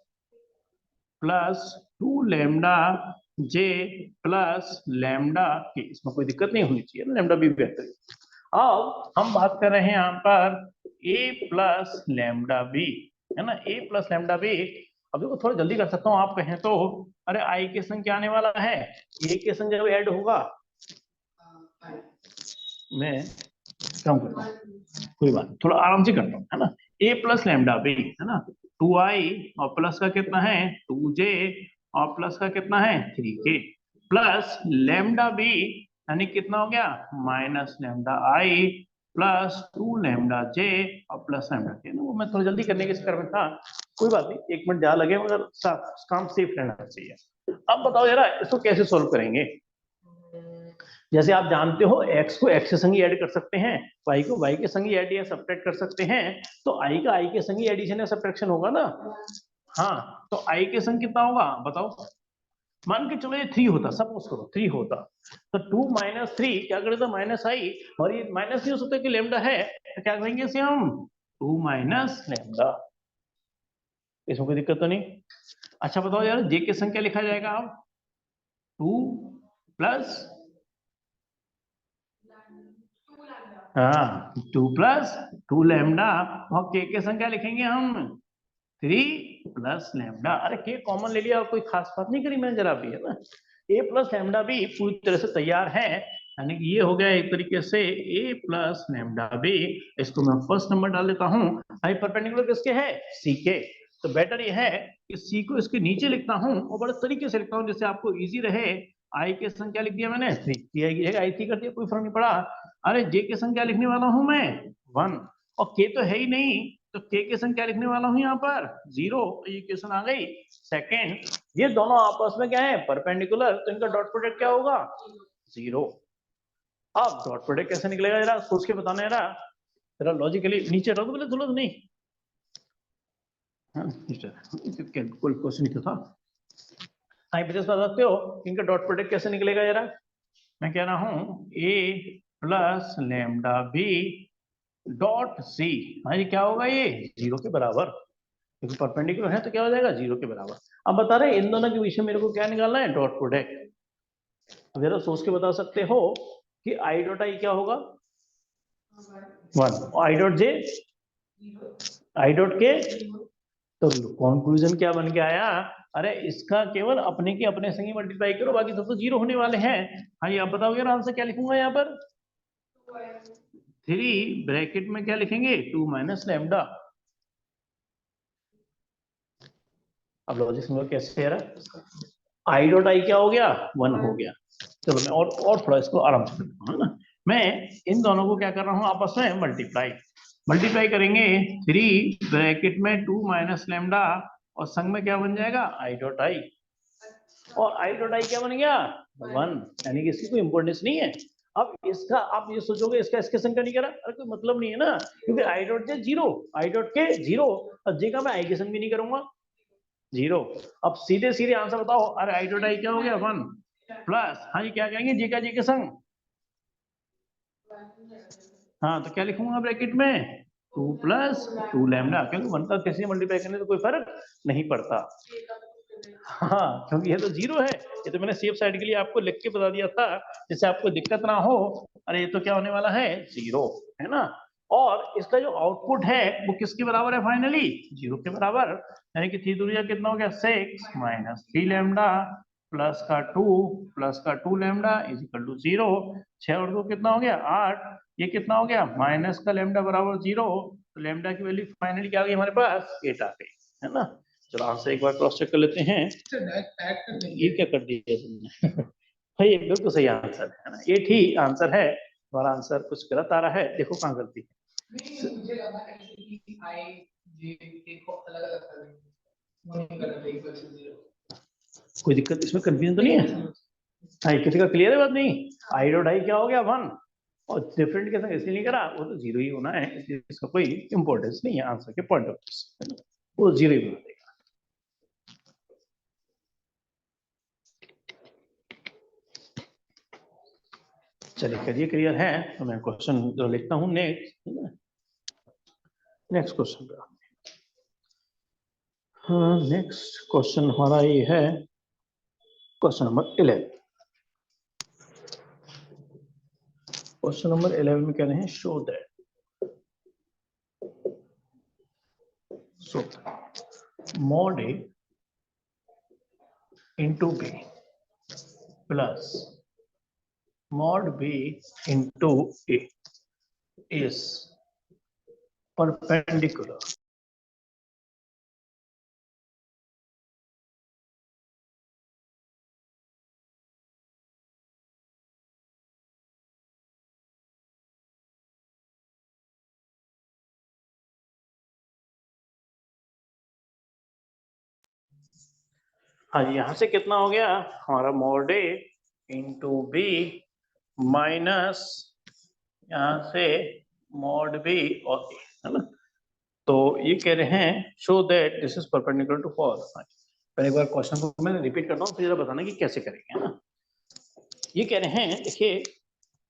प्लस 2 लैम्डा जे प्लस लैम्डा के, इसमें कोई दिक्कत नहीं होनी चाहिए, लैम्डा भी बेहतर है। अब हम बात कर रहे हैं यहाँ पर a प्लस लैम्डा बी, है ना, a प्लस लैम्डा बी। अब देखो थोड़ा जल्दी कर सकता हूँ आप कहें तो, अरे i के संग क्या आने वाला है, a के संग जब ऐड होगा, मैं कम करता हूँ, कोई बात नहीं, थोड़ा आराम से करता हूँ, है ना, a प्लस लैम्डा बी, है ना, 2i और प्लस का कितना है 2j और प्लस का कितना है 3k प्लस लैम्डा बी, यानी कितना हो गया माइनस लैम्डा आई प्लस 2 लैम्डा जे और प्लस लैम्डा के। वो मैं थोड़ा जल्दी करने के चक्कर में था, कोई बात नहीं, एक मिनट ज्यादा लगे मगर काम सेफ रहना चाहिए। अब बताओ जरा इसको कैसे सोल्व करेंगे। जैसे आप जानते हो x को x के संग ही ऐड कर सकते हैं, y को y के संग ही ऐड या सब्ट्रैक्ट कर सकते हैं, तो i का i के संग ही एडिशन या सब्ट्रैक्शन होगा ना। हाँ तो i के संग कितना होगा बताओ, मान के चलो ये 3 होता, सपोज करो 3 होता, तो 2 माइनस 3 क्या करें तो माइनस आई, और ये माइनस नहीं हो सकता कि लैम्डा है, तो क्या करेंगे इसे हम 2 माइनस लैम्डा, इसमें कोई दिक्कत तो नहीं। अच्छा बताओ यार जे के संग क्या लिखा जाएगा अब, 2 प्लस हाँ 2 प्लस 2 लैम्डा और के संख्या लिखेंगे हम 3 प्लस लैम्डा। अरे के कॉमन ले लिया और कोई खास बात नहीं करी मैंने जरा भी, है ना। ए प्लस लैम्डा भी पूरी तरह से तैयार है, यानी कि ये हो गया एक तरीके से ए प्लस लैम्डा बी। इसको मैं फर्स्ट नंबर डाल देता हूँ। आई परपेंडिकुलर किसके है, सी के। तो बेटर ये है कि सी को इसके नीचे लिखता हूँ और बड़े तरीके से लिखता हूँ जिससे आपको इजी रहे। आई के संख्या लिख दिया मैंने 3, आई 3 कर दिया, कोई फर्क नहीं पड़ा। अरे जे की संख्या लिखने वाला हूं मैं 1 और के तो है ही नहीं, तो के की संख्या लिखने वाला हूं यहाँ पर 0। तो ये इक्वेशन आ गई सेकंड। ये दोनों आपस में क्या है, परपेंडिकुलर, तो इनका डॉट प्रोडक्ट क्या होगा 0। अब डॉट प्रोडक्ट कैसे निकलेगा जरा सोच के बताना जरा लॉजिकली। नीचे रखो बोले थोड़ा नहीं, कोई क्वेश्चन नहीं था। हाँ बता सकते हो इनका डॉट प्रोडक्ट कैसे निकलेगा जरा। मैं कह रहा हूं A plus lambda B dot C. हाँ ये क्या होगा, ये 0 के बराबर, क्योंकि परपेंडिकुलर है तो क्या हो जाएगा 0 के बराबर। अब बता रहे इन दोनों के बीच में मेरे को क्या निकालना है, डॉट प्रोडक्ट। अब जरा सोच के बता सकते हो कि आई डॉट आई क्या होगा 1, I dot J I dot के। तो कंक्लूजन क्या बन के आया, अरे इसका केवल अपने के अपने से ही मल्टीप्लाई करो, बाकी सब तो 0 होने वाले हैं। हाँ ये आप बताओगे आंसर क्या लिखूंगा यहाँ पर 3 ब्रैकेट में क्या लिखेंगे 2 माइनस लैम्डा। अब लॉजिक समझो कैसे है, आई डॉट आई क्या हो गया 1 हो गया। चलो मैं और थोड़ा इसको आराम से करता हूँ, है ना। मैं इन दोनों को क्या कर रहा हूँ आपस में मल्टीप्लाई करेंगे 3 ब्रैकेट में 2 माइनस लैम्डा और संग में क्या बन जाएगा आई डॉट आई, और आई डॉट आई क्या बन गया 1, यानी कि इसकी कोई इंपॉर्टेंस नहीं है। अब इसका आप ये सोचोगे इसका इसके संग का नहीं करा, अरे कोई मतलब नहीं है ना, क्योंकि I dot J 0, I dot के 0 और जे का मैं आई के संग भी नहीं करूंगा 0। अब सीधे सीधे आंसर बताओ, अरे आई डॉट आई क्या हो गया 1 प्लस, हाँ जी क्या कहेंगे जे का जे के संग, हाँ तो क्या लिखूंगा ब्रैकेट में 2 प्लस 2 लैम्डा, क्योंकि 1 का किसी मल्टीप्लाई करने तो कोई फर्क नहीं पड़ता। हाँ क्योंकि ये तो 0 है, ये तो मैंने सेफ साइड के लिए आपको लिख के बता दिया था जिससे आपको दिक्कत ना हो। अरे ये तो क्या होने वाला है 0, है ना। और इसका जो आउटपुट है वो किसके बराबर है फाइनली 0 के बराबर, यानी कि 3 दूरिया कितना हो गया 6 माइनस 3 लैम्डा प्लस का 2 लैम्डा इज इक्वल टू 0। 6 और 2 कितना हो गया 8, ये कितना हो गया माइनस का लैम्डा बराबर 0, तो लैम्डा की वैल्यू फाइनली क्या आ गई हमारे पास 8 आ गई, है ना। चलो आंसर एक बार क्रॉस चेक कर लेते हैं। ये क्या कर दिया तुमने भाई ये बिल्कुल सही आंसर है ना, ये ठीक आंसर है। तुम्हारा आंसर कुछ गलत आ रहा है, देखो कहाँ गलती है। मुझे लगा कि आई जे के को अलग अलग कर देंगे, नहीं करना चाहिए इक्वल टू 0। कोई दिक्कत इसमें कंफ्यूजन तो नहीं है, हाँ किसी का क्लियर है बात नहीं। आई डॉट आई क्या हो गया 1 और डिफरेंट के साथ इसलिए नहीं करा, वो तो 0 ही होना है, इसका कोई इंपॉर्टेंस नहीं है आंसर के पॉइंट ऑफ व्यू, वो 0 ही बना देगा। चलिए करिए क्लियर है तो मैं क्वेश्चन जो लिखता हूँ नेक्स्ट क्वेश्चन पे। हाँ नेक्स्ट क्वेश्चन हमारा ये है क्वेश्चन नंबर 11। क्वेश्चन नंबर 11 में कह रहे हैं show that mod A into B plus mod B into A is perpendicular हाँ जी यहाँ से कितना हो गया हमारा mod A into B minus यहाँ से mod B और A, है ना। तो ये कह रहे हैं show that this is perpendicular to for. पहले एक बार क्वेश्चन को मैं रिपीट करता हूँ फिर जरा बताना कि कैसे करेंगे, है ना। ये कह रहे हैं देखिए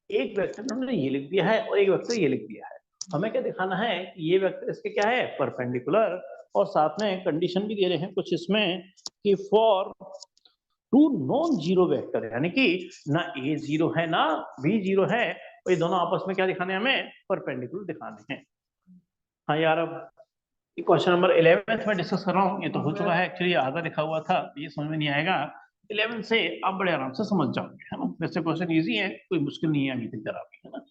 एक वेक्टर उन्होंने ये लिख दिया है और एक वेक्टर ये लिख दिया है, हमें क्या दिखाना है कि ये वेक्टर इसके क्या है परपेंडिकुलर, और साथ में कंडीशन भी दे रहे हैं कुछ इसमें कि for two non zero vector, यानी कि ना A 0 है ना B 0 है, और ये दोनों आपस में क्या दिखाने हैं, हमें परपेंडिकुलर दिखाने हैं। हाँ यार, अब क्वेश्चन नंबर 11 में डिस्कस कर रहा हूँ, ये तो हो चुका है एक्चुअली, आधा लिखा हुआ था, ये समझ में नहीं आएगा। 11 से आप बड़े आराम से समझ जाओगे, है ना। वैसे क्वेश्चन इजी है, कोई मुश्किल नहीं है अभी तक जरा भी, है ना।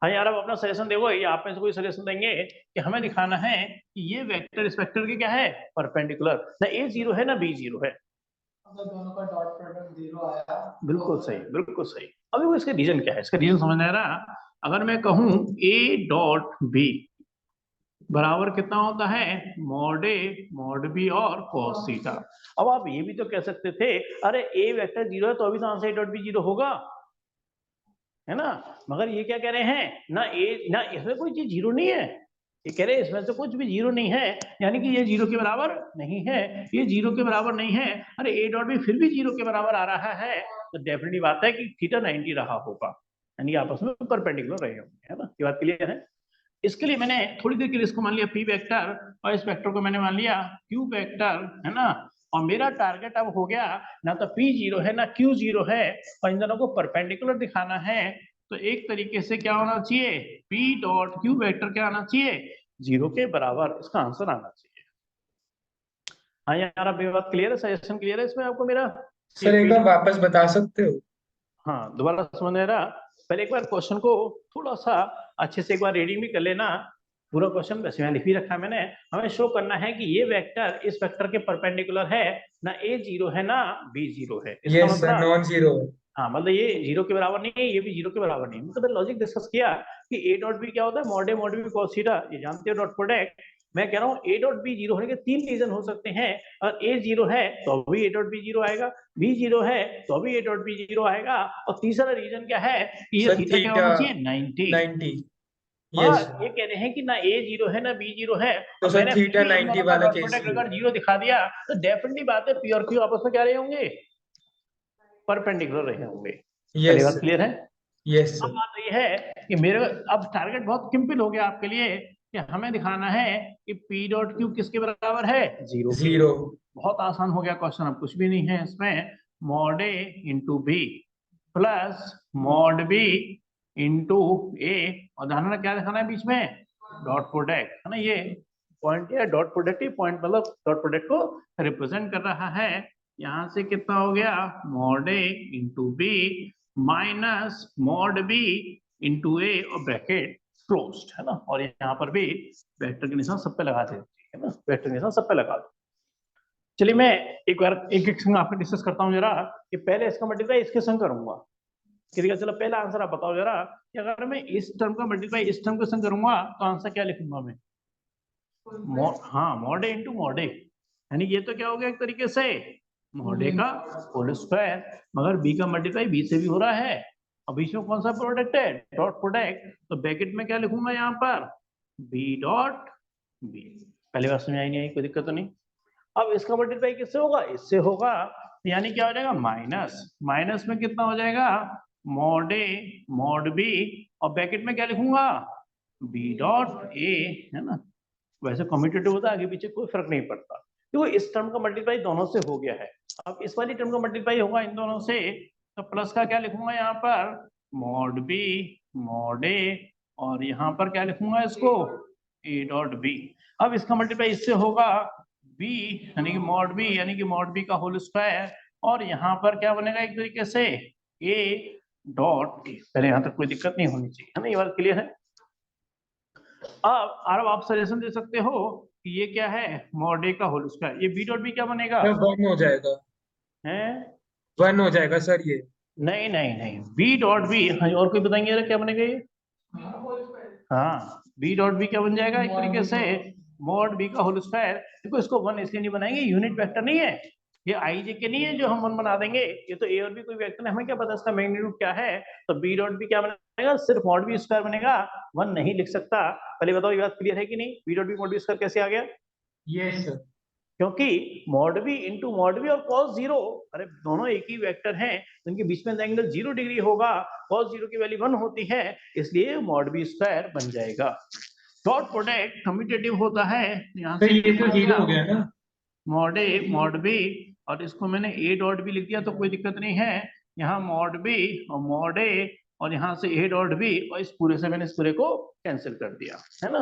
हाँ यार, अब अपना सजेशन देखो, ये आप में से कोई सजेशन देंगे कि हमें दिखाना है कि ये वेक्टर इस वेक्टर के क्या है, परपेंडिकुलर, ना ए जीरो है ना बी जीरो है। अगर दोनों का डॉट प्रोडक्ट 0 आया, बिल्कुल सही, बिल्कुल सही। अभी वो इसका रीजन क्या है, इसका रीजन समझ आ रहा। अगर मैं कहूं ए डॉट बी बराबर कितना होता है, मॉड ए मॉड बी और cos थीटा। अब आप ये भी तो कह सकते थे, अरे ए वेक्टर 0 है तो अभी तो आंसर ए डॉट बी 0 होगा, है ना। मगर ये क्या कह रहे हैं, ना ए ना इसमें कोई चीज 0 नहीं है, ये कह रहे हैं इसमें से कुछ भी 0 नहीं है, यानी कि ये 0 के बराबर नहीं है, ये 0 के बराबर नहीं है। अरे ए डॉट बी फिर भी 0 के बराबर आ रहा है, तो डेफिनेटली बात है कि थीटा 90 रहा होगा, यानी आपस में परपेंडिकुलर रहे होंगे, है ना। ये बात क्लियर है। इसके लिए मैंने थोड़ी देर के लिए इसको मान लिया पी वेक्टर, और इस वेक्टर को मैंने मान लिया क्यू वेक्टर, है ना। और मेरा टारगेट अब हो गया, ना तो पी 0 है ना क्यू 0 है, और इन दोनों को परपेंडिकुलर दिखाना है। तो एक तरीके से क्या होना चाहिए, पी डॉट क्यू वेक्टर क्या आना चाहिए, 0 के बराबर, इसका आंसर आना चाहिए। हाँ यार, अब ये बात क्लियर है, सजेशन क्लियर है इसमें आपको मेरा। सर एक बार वापस बता सकते हो? हाँ, दोबारा समझ में आ रहा। पहले एक बार क्वेश्चन को थोड़ा सा अच्छे से एक बार रीडिंग भी कर लेना। पूरा क्वेश्चन वैसे यहाँ लिख भी रखा है मैंने। हमें शो करना है कि ये वेक्टर इस वेक्टर के परपेंडिकुलर है, ना ए 0 है ना बी 0 है। इसका यस सर, मतलब नॉन जीरो। हाँ, मतलब ये 0 के बराबर नहीं है, ये भी 0 के बराबर नहीं है। मतलब लॉजिक डिस्कस किया कि ए डॉट बी क्या होता है, mod A mod B cos theta, ये जानते हो डॉट प्रोडक्ट। मैं कह रहा हूँ ए डॉट बी 0 होने के 3 रीजन हो सकते हैं। और ए 0 है तो अभी ए डॉट बी 0 आएगा, बी 0 है तो अभी ए डॉट बी 0 आएगा, और तीसरा रीजन क्या है कि ये सर थीटा क्या होना चाहिए, 90। 90। हाँ, यस। ये कह रहे हैं कि ना ए 0 है ना बी 0 है, तो और सर मैंने थीटा फिर भी इन 90 दोनों का वाला डॉट केस प्रोडक्ट ही अगर 0 दिखा दिया तो डेफिनेटली बात है पी और क्यू आपस में क्या रहे होंगे, परपेंडिकुलर रहे होंगे। पहली यस बात सर। क्लियर है। यस अब सर। बात ये है कि मेरे अब टारगेट बहुत सिंपल हो गया आपके लिए, कि हमें दिखाना है कि पी डॉट क्यू किसके बराबर है, 0 के। 0। बहुत आसान हो गया क्वेश्चन, अब कुछ भी नहीं है इसमें। Mod A into B plus mod B into A, और ध्यान क्या दिखाना है बीच में, डॉट प्रोडक्ट, है ना। ये पॉइंट है डॉट प्रोडक्ट, ही पॉइंट मतलब डॉट प्रोडक्ट को रिप्रेजेंट कर रहा है। यहाँ से कितना हो गया, mod A into B minus mod B into A, और ब्रैकेट क्लोज्ड, है ना। और यहाँ पर भी वेक्टर के निशान सब पे लगा देते हैं ना, वेक्टर के निशान सब पे लगा दो। चलिए मैं एक बार एक एक संग आपको डिस्कस करता हूँ जरा, कि पहले इसका मल्टीप्लाई इसके संग करूंगा। चलो पहला आंसर आप बताओ जरा, कि अगर मैं इस टर्म का मल्टीप्लाई इस टर्म के संग करूंगा तो आंसर क्या लिखूंगा मैं, हाँ मॉड ए इंटू मॉड ए, यानी ये तो क्या हो गया एक तरीके से मॉड ए का होल स्क्वायर, मगर बी का मल्टीप्लाई बी से भी हो रहा है, अब बीच में कौन सा प्रोडक्ट है, डॉट प्रोडक्ट, तो ब्रैकेट में क्या लिखूंगा यहाँ पर, बी डॉट बी। पहली बार समझ आई नहीं आई, कोई दिक्कत तो नहीं। अब इसका मल्टीप्लाई किससे होगा, इससे होगा, यानी क्या हो जाएगा माइनस, माइनस में कितना हो जाएगा, मॉड ए मॉड बी, और ब्रैकेट में क्या लिखूंगा, बी डॉट ए, है ना। वैसे कम्यूटेटिव होता है, आगे पीछे कोई फर्क नहीं पड़ता, तो इस टर्म का मल्टीप्लाई दोनों से हो गया है। अब इस वाली टर्म का मल्टीप्लाई होगा इन दोनों से, तो प्लस का क्या लिखूंगा यहाँ पर, मॉड बी मॉड ए, और यहाँ पर क्या लिखूंगा इसको, ए डॉट बी। अब इसका मल्टीप्लाई इससे होगा बी, यानी कि मॉड बी, यानी कि मॉड बी का होल स्क्वायर, और यहाँ पर क्या बनेगा एक तरीके से ए डॉट ए। पहले यहाँ तक कोई दिक्कत नहीं होनी चाहिए, है ना, ये बात क्लियर है। अब आप सजेशन दे सकते हो कि ये क्या है, मॉड ए का होल स्क्वायर, ये बी डॉट बी क्या बनेगा, सर 1 हो जाएगा, है 1 हो जाएगा सर ये। नहीं नहीं नहीं, बी डॉट बी, हाँ, और कोई बताएंगे क्या बनेगा ये, हाँ बी डॉट बी क्या बन जाएगा एक तरीके से मॉड बी का होल स्क्वायर। देखो इसको 1 इसलिए नहीं बनाएंगे, यूनिट वेक्टर नहीं है ये, आई जे के नहीं है जो हम 1 बना देंगे, ये तो ए और बी कोई वेक्टर है, हमें क्या पता इसका मैग्नीट्यूड क्या है। तो बी डॉट बी क्या बनेगा, सिर्फ मॉड बी स्क्वायर बनेगा, 1 नहीं लिख सकता। पहले बताओ ये बात क्लियर है कि नहीं, B dot B mod B square कैसे आ गया, यस सर। क्योंकि mod B into mod B और cos 0, अरे दोनों एक ही वेक्टर हैं, उनके बीच में एंगल 0 डिग्री होगा, cos 0 की वैल्यू 1 होती है, इसलिए मॉड बी स्क्वायर बन जाएगा। डॉट प्रोडक्ट कम्यूटेटिव होता है, यहाँ सर से ये तो 0 हो गया ना। मॉड ए मॉड बी, और इसको मैंने ए डॉट बी लिख दिया तो कोई दिक्कत नहीं है, यहाँ मॉड बी और मॉड ए और यहाँ से a डॉट b, और इस पूरे से मैंने इस पूरे को कैंसिल कर दिया, है ना।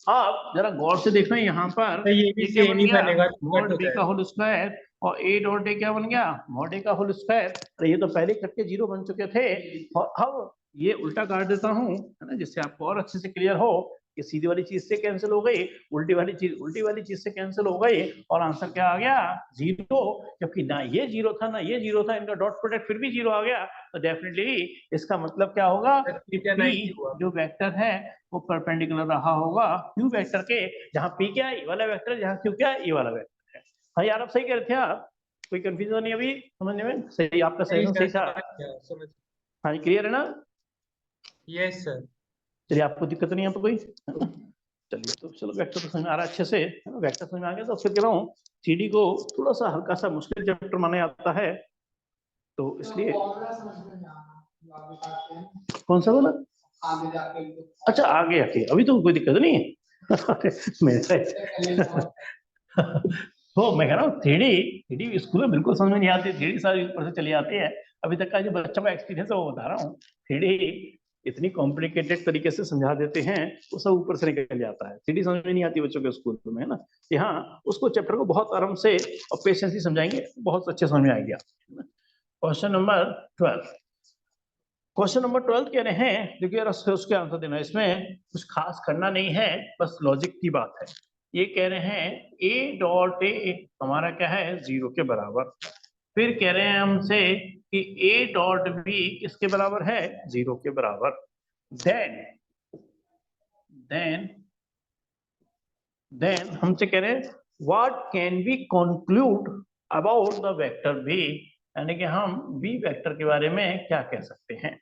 अब जरा गौर से देखना यहाँ पर, तो ये भी क्या सेम बन ही गया, बनेगा, कट मॉड हो b का जाएगा। होल स्क्वायर, और a डॉट a क्या बन गया, मॉड a का होल स्क्वायर। अरे ये तो पहले कट के 0 बन चुके थे, और अब ये उल्टा काट देता हूँ, है ना, जिससे आपको और अच्छे से क्लियर हो। ये सीधी वाली चीज से कैंसिल हो गई, उल्टी वाली चीज से कैंसिल हो गई, और आंसर क्या आ गया, 0। जबकि ना ये 0 था ना ये 0 था, इनका डॉट प्रोडक्ट फिर भी 0 आ गया। तो डेफिनेटली इसका मतलब क्या होगा कि थीटा P 90 हुआ। जो वेक्टर है वो परपेंडिकुलर रहा होगा Q वेक्टर के, जहाँ P क्या है, ये वाला वेक्टर है, जहाँ Q क्या है, ये वाला वेक्टर है। हाँ यार, आप सही कह रहे थे आप, कोई कंफ्यूजन नहीं अभी समझने में, सही, आपका सही सर, था। समझ। हाँ जी, क्लियर है ना। Yes sir. चलिए, आपको दिक्कत नहीं है तो कोई, है ना? चलिए, तो चलो वेक्टर तो समझ में आ रहा है अच्छे से, है ना? वेक्टर समझ में आ गया तो फिर कह रहा हूँ CD को थोड़ा सा हल्का सा मुश्किल चैप्टर माना जाता है, तो इसलिए। कौन सा वाला, आगे जाके अच्छा आगे आके, अभी तो कोई दिक्कत नहीं है मेरा तो मैं कह रहा हूँ 3D स्कूल में बिल्कुल समझ में नहीं आती, 3D सारी ऊपर से चली आती है। अभी तक का जो बच्चों का एक्सपीरियंस है वो बता रहा हूँ, 3D इतनी कॉम्प्लिकेटेड तरीके से समझा देते हैं, वो सब ऊपर से निकल जाता है। 3D समझ में नहीं आती बच्चों के स्कूल में, है ना। यहाँ उसको चैप्टर को बहुत आराम से और पेशेंस समझाएंगे, बहुत अच्छे समझ में आ गया। क्वेश्चन नंबर 12, क्वेश्चन नंबर 12 कह रहे हैं, देखिए यार उसके आंसर देना, इसमें कुछ खास करना नहीं है, बस लॉजिक की बात है। ये कह रहे हैं a डॉट a हमारा क्या है, 0 के बराबर। फिर कह रहे हैं हमसे कि a डॉट b किसके बराबर है, 0 के बराबर। देन हमसे कह रहे हैं what can be conclude about the vector b, यानी कि हम b वेक्टर के बारे में क्या कह सकते हैं।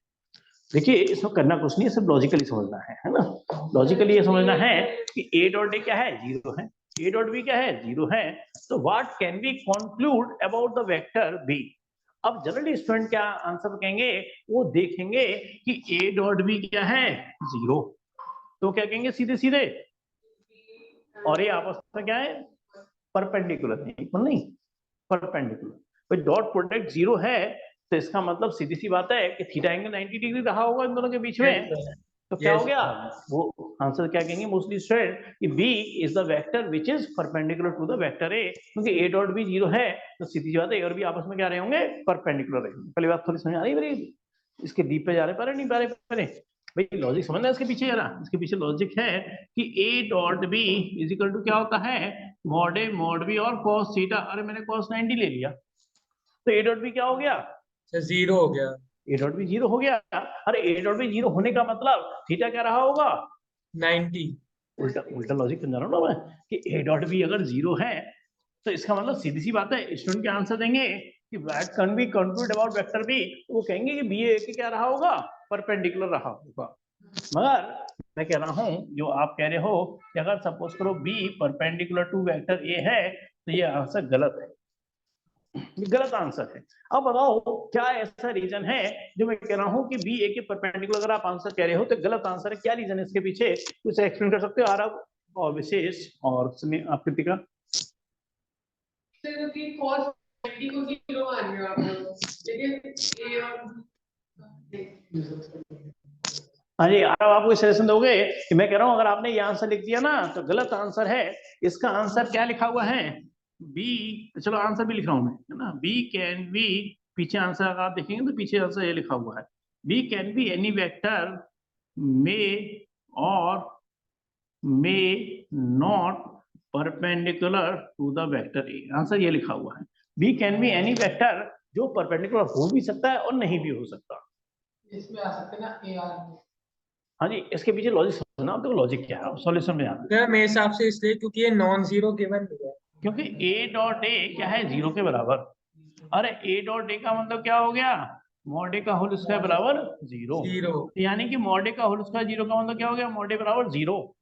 देखिए, इसमें करना कुछ नहीं है, सिर्फ लॉजिकली समझना है ना। लॉजिकली ये समझना है कि a डॉट a क्या है, 0 है, a डॉट b क्या है, 0 है। तो what can be conclude about the vector b। अब जनरली स्टूडेंट क्या आंसर कहेंगे, वो देखेंगे कि a डॉट b क्या है, 0, तो क्या कहेंगे सीधे सीधे, और ये आपस में क्या है, परपेंडिकुलर नहीं, परपेंडिकुलर। भाई डॉट प्रोडक्ट 0 है, तो इसका मतलब सीधी सी बात है कि थीटा एंगल 90 डिग्री रहा होगा इन दोनों के बीच में। तो क्या हो गया, वो आंसर क्या कहेंगे मोस्टली स्टूडेंट कि b is the vector which is perpendicular to the vector a, क्योंकि a डॉट b 0 है, तो सीधी सी बात है a और b आपस में क्या रहे होंगे, परपेंडिकुलर रहे होंगे। पहली बात थोड़ी समझ आ रही है, इसके डीप पे जा रहे पर नहीं पा रहे भाई, लॉजिक समझना इसके पीछे जरा, इसके पीछे लॉजिक है कि a dot b is equal to क्या होता है, मॉड a मॉड b और cos थीटा। अरे मैंने cos 90 ले लिया, तो a डॉट b क्या हो गया, 0 हो गया। a डॉट b 0 हो गया। अरे a डॉट b 0 होने का मतलब थीटा क्या रहा होगा, 90। उल्टा उल्टा लॉजिक समझा रहा हूँ ना मैं कि a डॉट b अगर 0 है, तो इसका मतलब सीधी सी बात है, स्टूडेंट के आंसर देंगे कि what can be conclude about vector b, वो कहेंगे कि b a के क्या रहा होगा, परपेंडिकुलर रहा होगा। मगर मैं कह रहा हूं, जो आप कह रहे हो कि अगर सपोज करो b perpendicular to vector a है, तो ये आंसर गलत है, ये गलत आंसर है। अब बताओ क्या ऐसा रीजन है जो मैं कह रहा हूं कि b a के परपेंडिकुलर अगर आप आंसर कह रहे हो तो गलत आंसर है, क्या रीजन है इसके पीछे, कुछ एक्सप्लेन कर सकते हो आरव और विशेष और आप कृतिका। क्योंकि cos 90 को 0 मान रहे हो आप लोग, लेकिन a और हाँ जी, आरव आप कोई सजेशन दोगे कि मैं कह रहा हूं अगर आपने ये आंसर लिख दिया ना तो गलत आंसर है। इसका आंसर क्या लिखा हुआ है, बी, चलो आंसर भी लिख रहा हूं मैं, है ना, बी कैन बी, पीछे आंसर अगर आप देखेंगे तो पीछे आंसर ये लिखा हुआ है, B can be any vector may और may not perpendicular to the vector A. Answer ये लिखा हुआ है, B can be any vector जो परपेंडिकुलर हो भी सकता है और नहीं भी हो सकता। इसमें आ सकते हैं ना ए आर में। हाँ जी, इसके पीछे लॉजिक समझना, आपको लॉजिक क्या है, सॉल्यूशन में आना, सर मेरे हिसाब से इसलिए क्योंकि ये नॉन जीरो गिवन नहीं है। क्योंकि a डॉट ए क्या है, 0 के बराबर। अरे a डॉट ए का मतलब क्या हो गया, मॉड a का होल स्क्वायर बराबर 0, 0। यानी कि मॉड a का होल स्क्वायर 0 का मतलब क्या हो गया, मॉड a बराबर 0।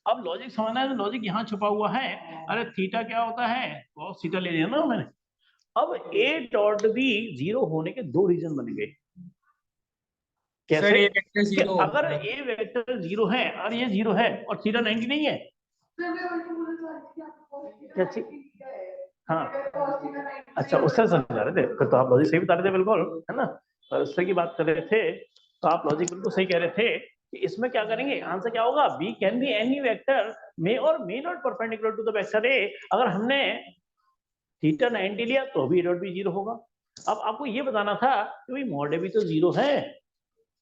अब लॉजिक समझना है तो लॉजिक यहाँ छुपा हुआ है। अरे थीटा क्या होता है, cos थीटा ले लिया ना मैंने। अब a डॉट b 0 होने के दो रीजन बन गए। कैसे, सर ये वेक्टर कि 0 अगर होगा। a वेक्टर 0 है और ये 0 है और थीटा 90 नहीं है, क्या हाँ, अच्छा उससे समझा रहे थे, फिर तो आप लॉजिक सही बता रहे थे बिल्कुल, है ना, और उससे की बात कर रहे थे। तो आप लॉजिक बिल्कुल सही कह रहे थे कि इसमें क्या करेंगे, आंसर क्या होगा, B can be any vector may और may not perpendicular to the vector A. अगर हमने थीटा 90 लिया तो भी ए डॉट बी 0 होगा। अब आपको ये बताना था कि भाई मॉड ए भी तो 0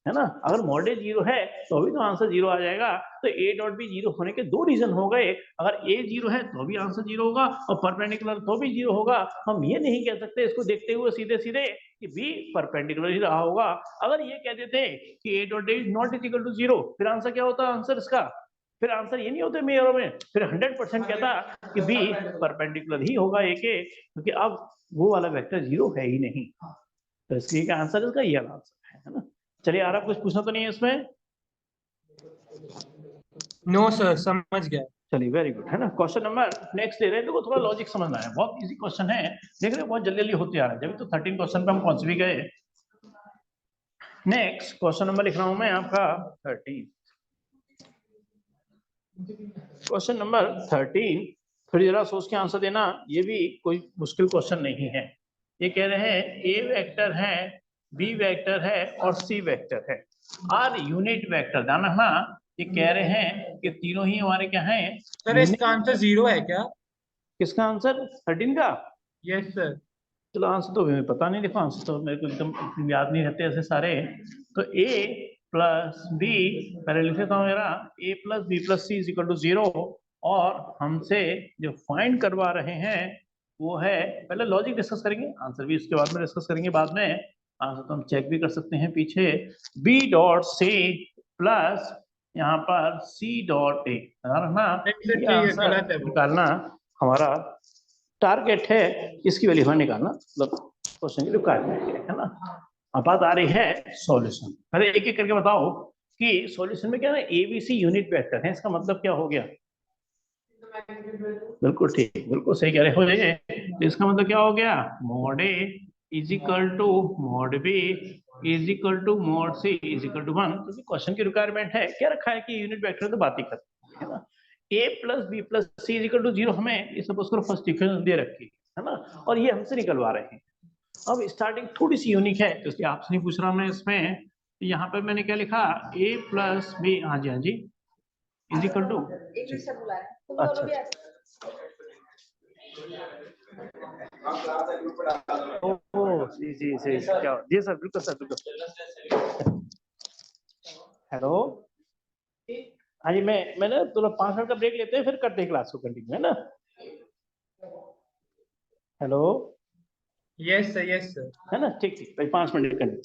है ना, अगर मॉड ए 0 है तो भी तो आंसर 0 आ जाएगा। तो ए डॉट बी 0 होने के दो रीजन हो गए, अगर ए 0 है तो भी आंसर 0 होगा और परपेंडिकुलर तो भी 0 होगा। हम ये नहीं कह सकते इसको देखते हुए सीधे सीधे कि बी परपेंडिकुलर ही रहा होगा। अगर ये कह देते कि A dot A is not equal to 0, फिर आंसर क्या होता, आंसर इसका फिर आंसर ये नहीं होते मेयरों में, फिर 100% कहता कि बी परपेंडिकुलर ही होगा ए के, क्योंकि अब वो वाला वेक्टर 0 है ही नहीं। तो इसलिए आंसर इसका ये आंसर है ना। चलिए आ रहा, कुछ पूछना तो नहीं है इसमें? नो सर, समझ गया। चलिए वेरी गुड, है ना। क्वेश्चन नंबर नेक्स्ट ले रहे हैं, तो थोड़ा लॉजिक समझना है, बहुत इजी क्वेश्चन है, देख रहे हैं बहुत जल्दी जल्दी होते आ रहा है, जब तो 13 क्वेश्चन पे हम पहुंच भी गए। नेक्स्ट क्वेश्चन नंबर लिख रहा हूं मैं आपका 13, क्वेश्चन नंबर 13। थोड़ी जरा सोच के आंसर देना, ये भी कोई मुश्किल क्वेश्चन नहीं है। ये कह रहे हैं ए वेक्टर है, बी वेक्टर है और सी वेक्टर है, आर यूनिट वेक्टर। ध्यान रखना, ये कह रहे हैं कि तीनों ही हमारे क्या हैं, सर इसका आंसर 0 है क्या? किसका आंसर 13 का? Yes sir. चलो आंसर तो हमें पता नहीं, देखो आंसर तो मेरे को एकदम याद नहीं रहते ऐसे सारे। तो ए प्लस बी, पहले लिख देता हूँ मेरा, A plus B plus C is equal to 0, और हमसे जो फाइंड करवा रहे हैं वो है, पहले लॉजिक डिस्कस करेंगे, आंसर भी उसके बाद में डिस्कस करेंगे बाद में, आंसर तो हम चेक भी कर सकते हैं पीछे, बी डॉट सी प्लस यहाँ पर सी डॉट ए। रखना सर ये ठीक है, आंसर गलत है वो। निकालना हमारा टारगेट है, इसकी वैल्यू हमें निकालना मतलब क्वेश्चन की रिक्वायरमेंट है ना। अब बात आ रही है सॉल्यूशन, पहले एक एक करके बताओ कि सॉल्यूशन में क्या है, एबीसी यूनिट वेक्टर है, इसका मतलब क्या हो गया? बिल्कुल ठीक, बिल्कुल सही कह रहे हो ये। तो इसका मतलब क्या हो गया, mod A is equal to mod B is equal to mod C is equal to 1, क्योंकि क्वेश्चन की रिक्वायरमेंट है, क्या रखा है कि यूनिट वेक्टर तो बात ही करते हैं ना। A plus B plus C is equal to 0 हमें सपोज करो फर्स्ट इक्वेशन दे रखी है ना, और ये हमसे निकलवा रहे हैं। अब स्टार्टिंग थोड़ी सी यूनिक है, तो इसलिए आपसे नहीं पूछ रहा मैं इसमें, यहाँ पर मैंने क्या लिखा, ए प्लस बी, हाँ जी हाँ जी, इज इक्वल टू, अच्छा ओह जी जी जी, क्या जी सर, बिल्कुल सर बिल्कुल। हेलो, हाँ जी, मैं ना थोड़ा 5 मिनट का ब्रेक लेते हैं, फिर करते हैं क्लास को कंटिन्यू, है ना। Hello, yes sir, yes sir. है ना, ठीक ठीक भाई, 5 मिनट कंटिन्यू।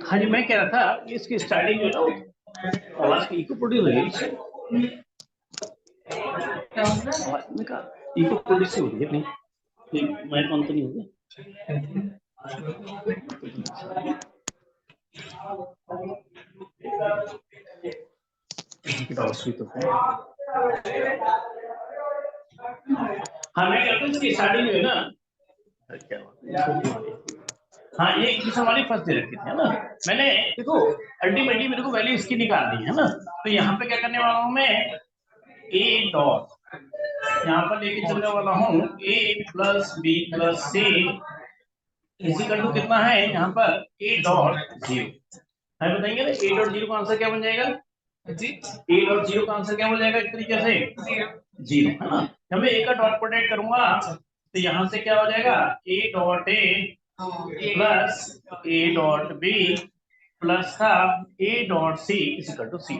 हाँ जी, मैं कह रहा था इसकी स्टार्टिंग जो है ना आवाज की इको प्रोड्यूस हो रही है, इको प्रोड्यूस हो रही है नहीं, माइक ऑन तो नहीं हो गया। तो हाँ, मैं कहता हूँ इसकी स्टार्टिंग जो है ना, हाँ ये हमारी फर्स्ट दे रखी थी है ना। मैंने देखो अल्टीमेटली मेरे को वैल्यू इसकी निकालनी है ना, तो यहाँ पे क्या करने वाला हूँ मैं, ए डॉट यहाँ पर लेके चलने वाला हूँ A plus B plus C equal to कितना है यहाँ पर ए डॉट जीरो। हमें बताएंगे ना ए डॉट जीरो का आंसर क्या बन जाएगा जी, ए डॉट जीरो का आंसर क्या हो जाएगा इस तरीके से जीरो है ना। जब मैं ए का डॉट प्रोडक्ट करूंगा तो यहाँ से क्या हो जाएगा A dot A plus A dot B plus था A dot C equal to C.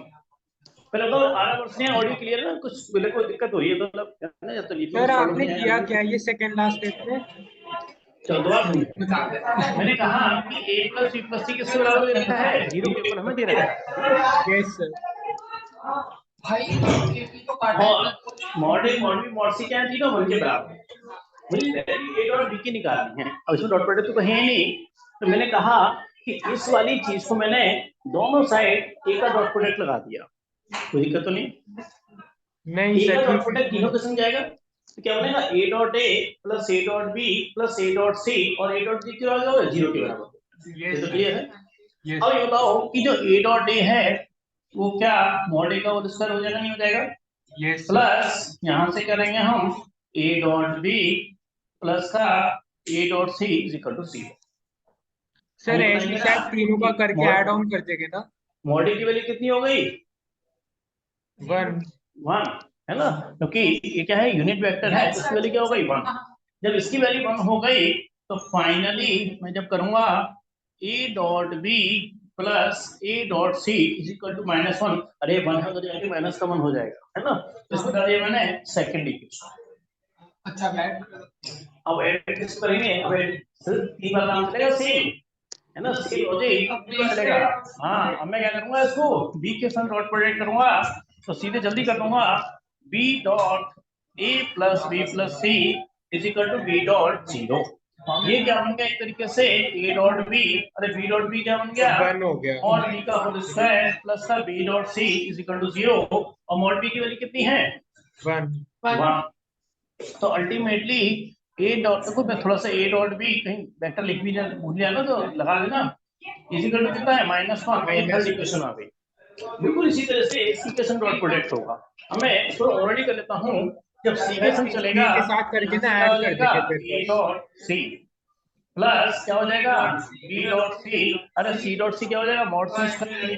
पहले तो आगे बढ़ते हैं, ऑडियो क्लियर है ना, कुछ मेरे को दिक्कत हो रही है तो मतलब जब तक सर आपने किया क्या ये सेकंड लास्ट स्टेप में? चलो दोबारा सुनिए, मैंने कहा कि a plus b plus c किसके बराबर दे रखा है, जीरो के ऊपर हमें दे रखा है। Yes sir. भाई और mod a mod b mod c क्या है, तीनों 1 के बराबर। मुझे a डॉट b की निकालनी है, अब इसमें डॉट प्रोडक्ट तो है ही नहीं, तो मैंने कहा कि इस वाली चीज को मैंने दोनों साइड a का डॉट प्रोडक्ट लगा दिया, कोई दिक्कत तो नहीं नहीं सर, डॉट प्रोडक्ट तीनों किस्म जाएगा तो क्या बनेगा a dot a plus a dot b plus a dot c और a डॉट g के बराबर होगा जीरो के बराबर। ये तो क्लियर है। अब ये बताओ कि जो a डॉट a है वो क्या मॉड a का होल स्क्वायर हो जाएगा नहीं हो जाएगा? यस प्लस यहाँ से करेंगे हम a डॉट b प्लस का a dot c equal to 0। Sir ऐसे शायद तीनों का करके ऐड ऑन कर देंगे ना। मॉड a की वैल्यू कितनी हो गई 1 है ना, क्योंकि ये क्या है यूनिट वेक्टर है, इसकी वैल्यू क्या हो गई 1। जब इसकी वैल्यू 1 हो गई तो फाइनली मैं जब करूंगा a dot b plus a dot c equal to -1, अरे 1 है तो जाके माइनस का 1 हो जाएगा है ना, इसको कर दिया मैंने सेकंड इक्वेशन। अच्छा बैठ अब ऐड किस करेंगे, अब सिर्फ तीन बार काम चलेगा सेम है ना, सेम लॉजिक चलेगा। हाँ अब मैं क्या करूंगा, इसको b के साथ डॉट प्रोडक्ट करूंगा तो सीधे जल्दी कर दूंगा b dot a plus b plus c is equal to b dot 0। ये क्या बन गया एक तरीके से a डॉट b, अरे b डॉट b क्या बन गया 1 हो गया और b का होल स्क्वायर प्लस का b dot c is equal to 0 और मॉड b की वैल्यू कितनी है 1। तो अल्टीमेटली a डॉट को मैं थोड़ा सा a डॉट b कहीं वेक्टर लिख भी भूल गया ना तो लगा देना इज इक्वल टू कितना है -1, थर्ड इक्वेशन आ गई। बिल्कुल इसी तरह से सी के संग डॉट प्रोडक्ट होगा। हमें इसको ऑलरेडी कर लेता हूं, जब सी के संग चलेगा के साथ करके ना ऐड कर देंगे a डॉट c प्लस क्या हो जाएगा बी डॉट सी, अरे सी डॉट सी क्या हो जाएगा mod C square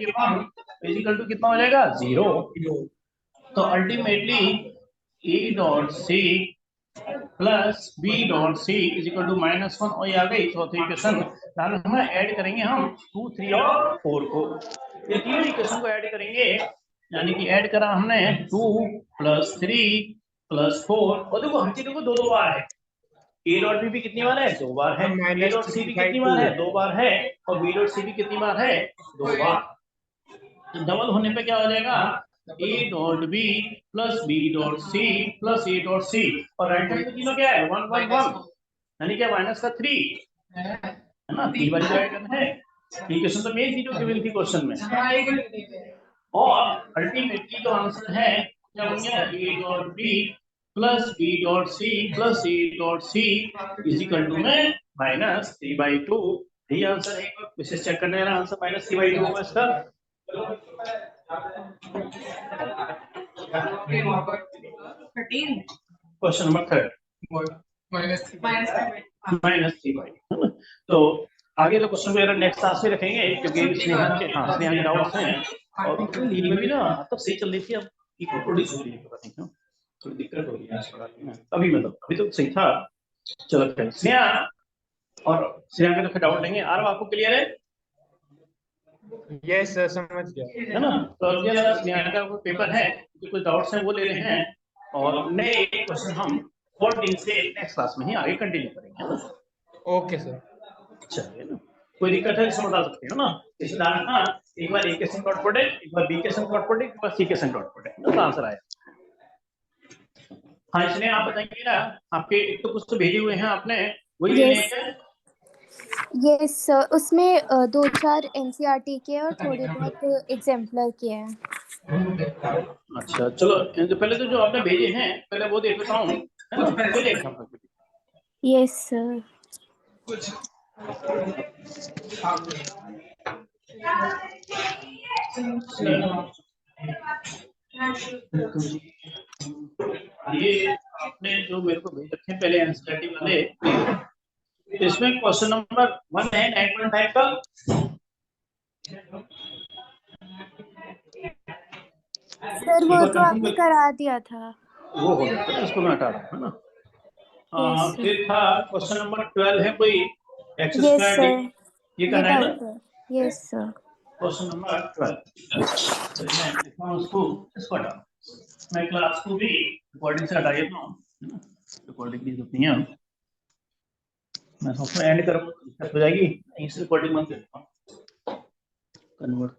equal to कितना हो जाएगा 0। तो ultimately A dot C plus B dot C is equal to -1 और ये आ गई चौथी इक्वेशन। हम ऐड करेंगे हम 2, 3 और 4 को, ये तीनों इक्वेशन को ऐड करेंगे, यानी कि ऐड करा हमने 2 + 3 + 4 और देखो हम चीजों को दो बार है, ए डॉट बी भी कितनी बार है 2 बार है, ए डॉट सी भी कितनी बार है 2 बार है, और बी डॉट सी भी कितनी बार है 2 बार। तो डबल होने पे क्या हो जाएगा A dot B plus B dot C plus A dot C, और राइट हैंड में तीनों क्या है 1 1 1, यानी क्या -3 है ना, 3 बार ऐड करना है। इक्वेशन तो मेन जीरो गिवन थी क्वेश्चन में, और अल्टीमेटली जो आंसर है क्या बन गया A dot B plus B dot C plus A dot C is equal to में -3/2। यही आंसर है, विशेष चेक करने वाला आंसर -3/2 होगा इसका। Question number 3 -3/2। तो आगे तो क्वेश्चन वगैरह नेक्स्ट क्लास में रखेंगे, क्योंकि स्नेहा के डाउट्स हैं, और लीड में भी ना तब सही चल रही थी, अब इको प्रोड्यूस हो रही है, पता नहीं क्यों थोड़ी दिक्कत हो रही है अभी, मतलब अभी तो सही था। चलो फिर स्नेहा के तो डाउट लेंगे। आरव आपको क्लियर है? यस सर, समझ गया। है ना, तो अब स्नेहा का पेपर है, कुछ डाउट्स हैं वो ले रहे हैं, और नए क्वेश्चन हम 4 दिन से नेक्स्ट क्लास में ही आगे कंटिन्यू करेंगे। Okay sir. चलिए ना, कोई दिक्कत है इसमें बता सकते हो ना। इस तरह हाँ, एक बार ए के संग डॉट प्रोडक्ट, एक बार बी के संग डॉट प्रोडक्ट, एक बार सी के संग डॉट प्रोडक्ट, तो आंसर आया। हाँ इसलिए आप बताएंगे ना, आपके एक तो कुछ तो भेजे हुए हैं आपने, वही लेने हैं। यस सर, उसमें 2-4 एनसीईआरटी के और थोड़े बहुत एग्जाम्पलर के हैं। अच्छा चलो, तो पहले तो जो आपने भेजे हैं पहले वो देख लेता हूँ, फिर एग्जाम्पल। Yes sir. ये आपने जो मेरे को भेज रखे हैं पहले एनसीईआरटी वाले, इसमें क्वेश्चन नंबर 1 है 9.5 का। सर वो तो आपने करा दिया था, वो हो जाता है, इसको मैं हटा रहा हूँ, है ना। Yes, फिर था क्वेश्चन नंबर 12 है कोई एक्स यस स्क्वायर, सर, ये करना है ना। डाउट है। Yes sir. क्वेश्चन नंबर 12, तो मैं लिखता हूँ उसको, इसको हटा, मैं क्लास को भी रिकॉर्डिंग से हटा देता हूँ, रिकॉर्डिंग की जरूरत नहीं है, मैं सोचता हूँ एंड करूँ दिक्कत हो जाएगी, इस रिकॉर्डिंग बंद करता हूँ, कन्वर्ट